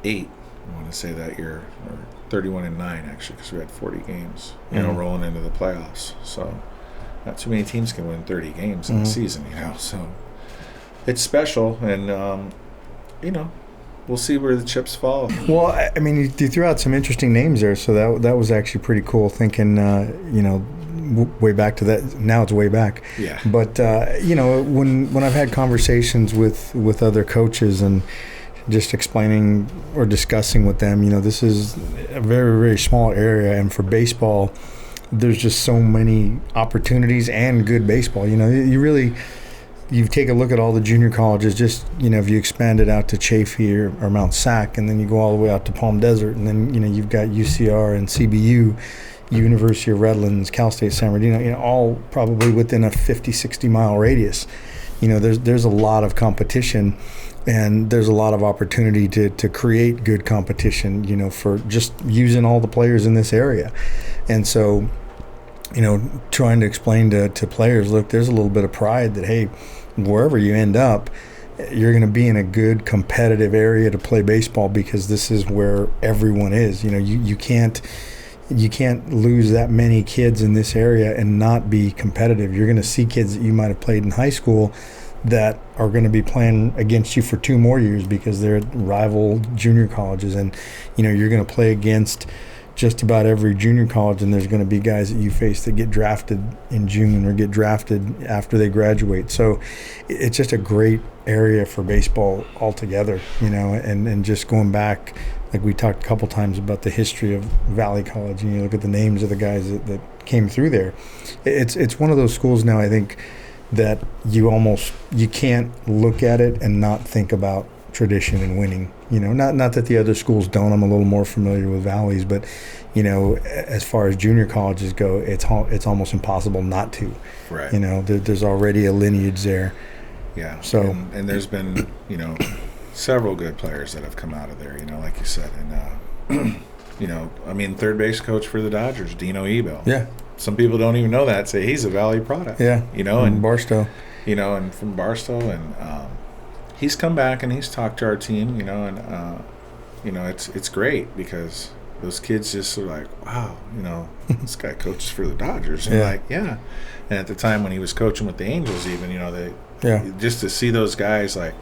I want to say, that year, or 31-9 actually, because we had 40 games, you know, rolling into the playoffs. So not too many teams can win 30 games in a season, you know. So it's special, and you know, we'll see where the chips fall. Well, I mean, you threw out some interesting names there, so that was actually pretty cool. Thinking, you know, way back to that. Now it's way back. Yeah. But you know, when I've had conversations with other coaches and just explaining or discussing with them, you know, this is a very, very small area, and for baseball, there's just so many opportunities and good baseball. You know, you take a look at all the junior colleges, just, you know, if you expand it out to Chaffee or Mount Sac, and then you go all the way out to Palm Desert, and then, you know, you've got UCR and CBU, University of Redlands, Cal State San Bernardino, you know, all probably within a 50, 60 mile radius. You know, there's a lot of competition, and there's a lot of opportunity to create good competition, you know, for just using all the players in this area. And so, you know, trying to explain to players, look, there's a little bit of pride that, hey, wherever you end up, you're going to be in a good competitive area to play baseball, because this is where everyone is. You know, you can't lose that many kids in this area and not be competitive. You're going to see kids that you might have played in high school that are going to be playing against you for 2 more years because they're rival junior colleges. And, you know, you're going to play against just about every junior college, and there's going to be guys that you face that get drafted in June or get drafted after they graduate. So it's just a great area for baseball altogether, you know, and just going back, like we talked a couple times about the history of Valley College, and you look at the names of the guys that came through there. It's one of those schools now, I think, that you can't look at it and not think about tradition and winning. You know, not that the other schools don't. I'm a little more familiar with Valleys, but, you know, as far as junior colleges go, it's almost impossible not to. Right. You know, there's already a lineage there. Yeah. So and there's been, you know, several good players that have come out of there, you know, like you said. And, you know, I mean, third base coach for the Dodgers, Dino Ebel. Yeah. Some people don't even know that, say he's a Valley product. Yeah. You know, and Barstow. You know, and from Barstow. And he's come back and he's talked to our team, you know, and, you know, it's great because those kids just are like, wow, you know, this guy coaches for the Dodgers. And like, yeah. And at the time when he was coaching with the Angels even, you know, just to see those guys like,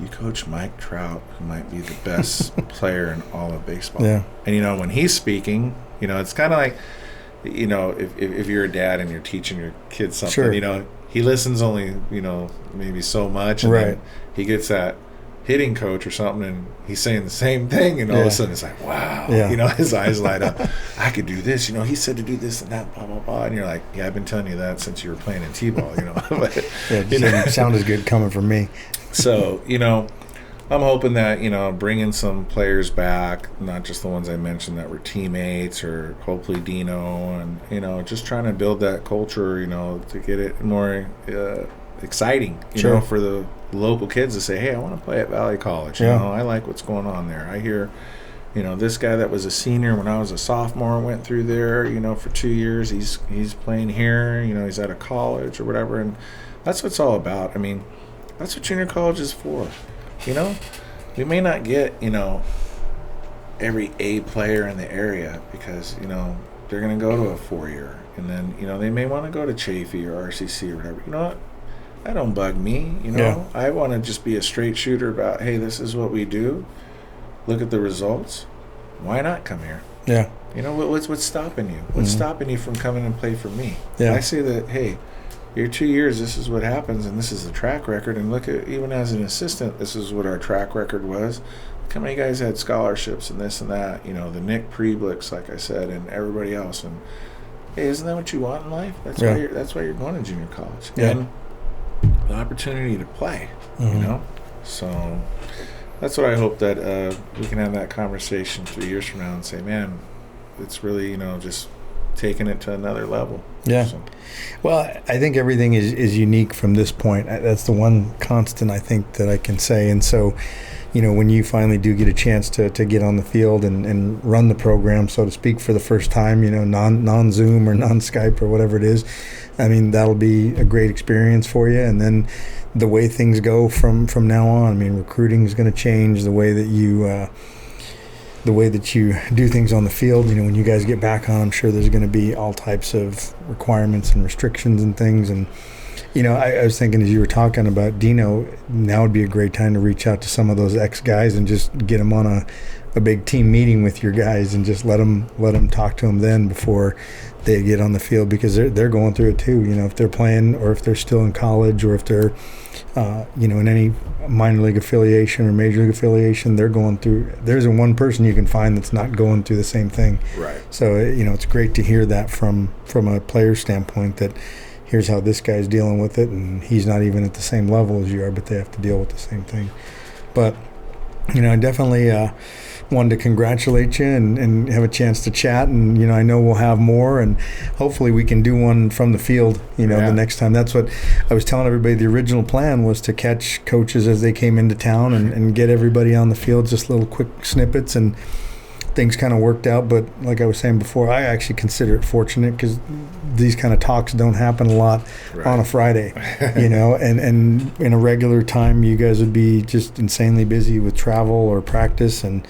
you coach Mike Trout, who might be the best player in all of baseball. Yeah. And, you know, when he's speaking, you know, it's kind of like, you know, if you're a dad and you're teaching your kids something, you know, he listens only, you know, maybe so much. And then he gets that hitting coach or something, and he's saying the same thing, and all of a sudden it's like, wow. You know, his eyes light up. I could do this. You know, he said to do this and that, blah, blah, blah. And you're like, yeah, I've been telling you that since you were playing in T-ball, you know. But, you know, sound is good coming from me. So, you know, I'm hoping that, you know, bringing some players back, not just the ones I mentioned that were teammates, or hopefully Dino, and, you know, just trying to build that culture, you know, to get it more exciting, you know, for the local kids to say, hey, I want to play at Valley College. You know, I like what's going on there. I hear, you know, this guy that was a senior when I was a sophomore went through there, you know, for 2 years. He's playing here, you know, he's at a college or whatever. And that's what it's all about. I mean, that's what junior college is for. You know, we may not get, you know, every A player in the area because, you know, they're going to go to a 4-year. And then, you know, they may want to go to Chaffee or RCC or whatever. You know what? That don't bug me. You know, I want to just be a straight shooter about, hey, this is what we do. Look at the results. why not come here? Yeah. You know, what's stopping you? What's stopping you from coming and play for me? Yeah. I say that, hey, your 2 years, this is what happens, and this is the track record. And look at, even as an assistant, this is what our track record was. Look how many guys had scholarships and this and that. You know, the Nick Prebliks, like I said, and everybody else. And hey, isn't that what you want in life? That's why you're going to junior college. Yeah. And the opportunity to play. You know, so that's what I hope that we can have that conversation 3 years from now and say, man, it's really, you know, just taking it to another level. Yeah. So. Well, I think everything is unique from this point. That's the one constant I think that I can say. And so, you know, when you finally do get a chance to get on the field and run the program, so to speak, for the first time, you know, non-Zoom or non-Skype or whatever it is, I mean, that'll be a great experience for you. And then the way things go from now on, I mean, recruiting is going to change, the way that you do things on the field. You know, when you guys get back on, I'm sure there's going to be all types of requirements and restrictions and things. And, you know, I was thinking as you were talking about Dino, now would be a great time to reach out to some of those ex-guys and just get them on a big team meeting with your guys and just let them talk to them then before they get on the field, because they're going through it too. You know, if they're playing or if they're still in college or if they're you know, in any minor league affiliation or major league affiliation, they're going through. There isn't one person you can find that's not going through the same thing. Right. So, you know, it's great to hear that from a player standpoint, that here's how this guy's dealing with it, and he's not even at the same level as you are, but they have to deal with the same thing. But, you know, I definitely wanted to congratulate you and have a chance to chat. And, you know, I know we'll have more, and hopefully we can do one from the field, you know, the next time. That's what I was telling everybody. The original plan was to catch coaches as they came into town and get everybody on the field, just little quick snippets, and things kind of worked out. But like I was saying before, I actually consider it fortunate, because these kind of talks don't happen a lot on a Friday, you know, and in a regular time you guys would be just insanely busy with travel or practice, and,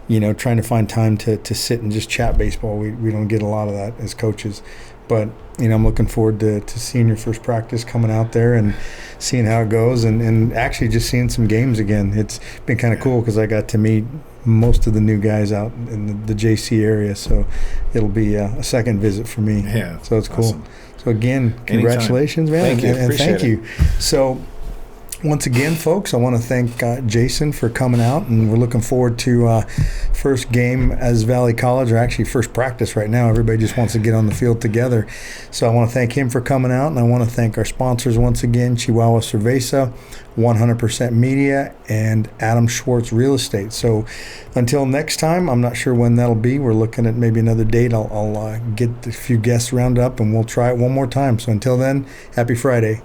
you know, trying to find time to sit and just chat baseball. We don't get a lot of that as coaches. But, you know, I'm looking forward to seeing your first practice, coming out there and seeing how it goes, and actually just seeing some games again. It's been kind of cool because I got to meet most of the new guys out in the JC area, so it'll be a second visit for me. Yeah. So it's cool. Awesome. So again, congratulations, man. Thank you. And thank you. It. So once again, folks, I want to thank Jason for coming out, and we're looking forward to first game as Valley College, or actually first practice right now. Everybody just wants to get on the field together. So I want to thank him for coming out, and I want to thank our sponsors once again, Chihuahua Cerveza, 100% Media, and Adam Schwartz Real Estate. So until next time, I'm not sure when that'll be. We're looking at maybe another date. I'll get a few guests rounded up, and we'll try it one more time. So until then, happy Friday.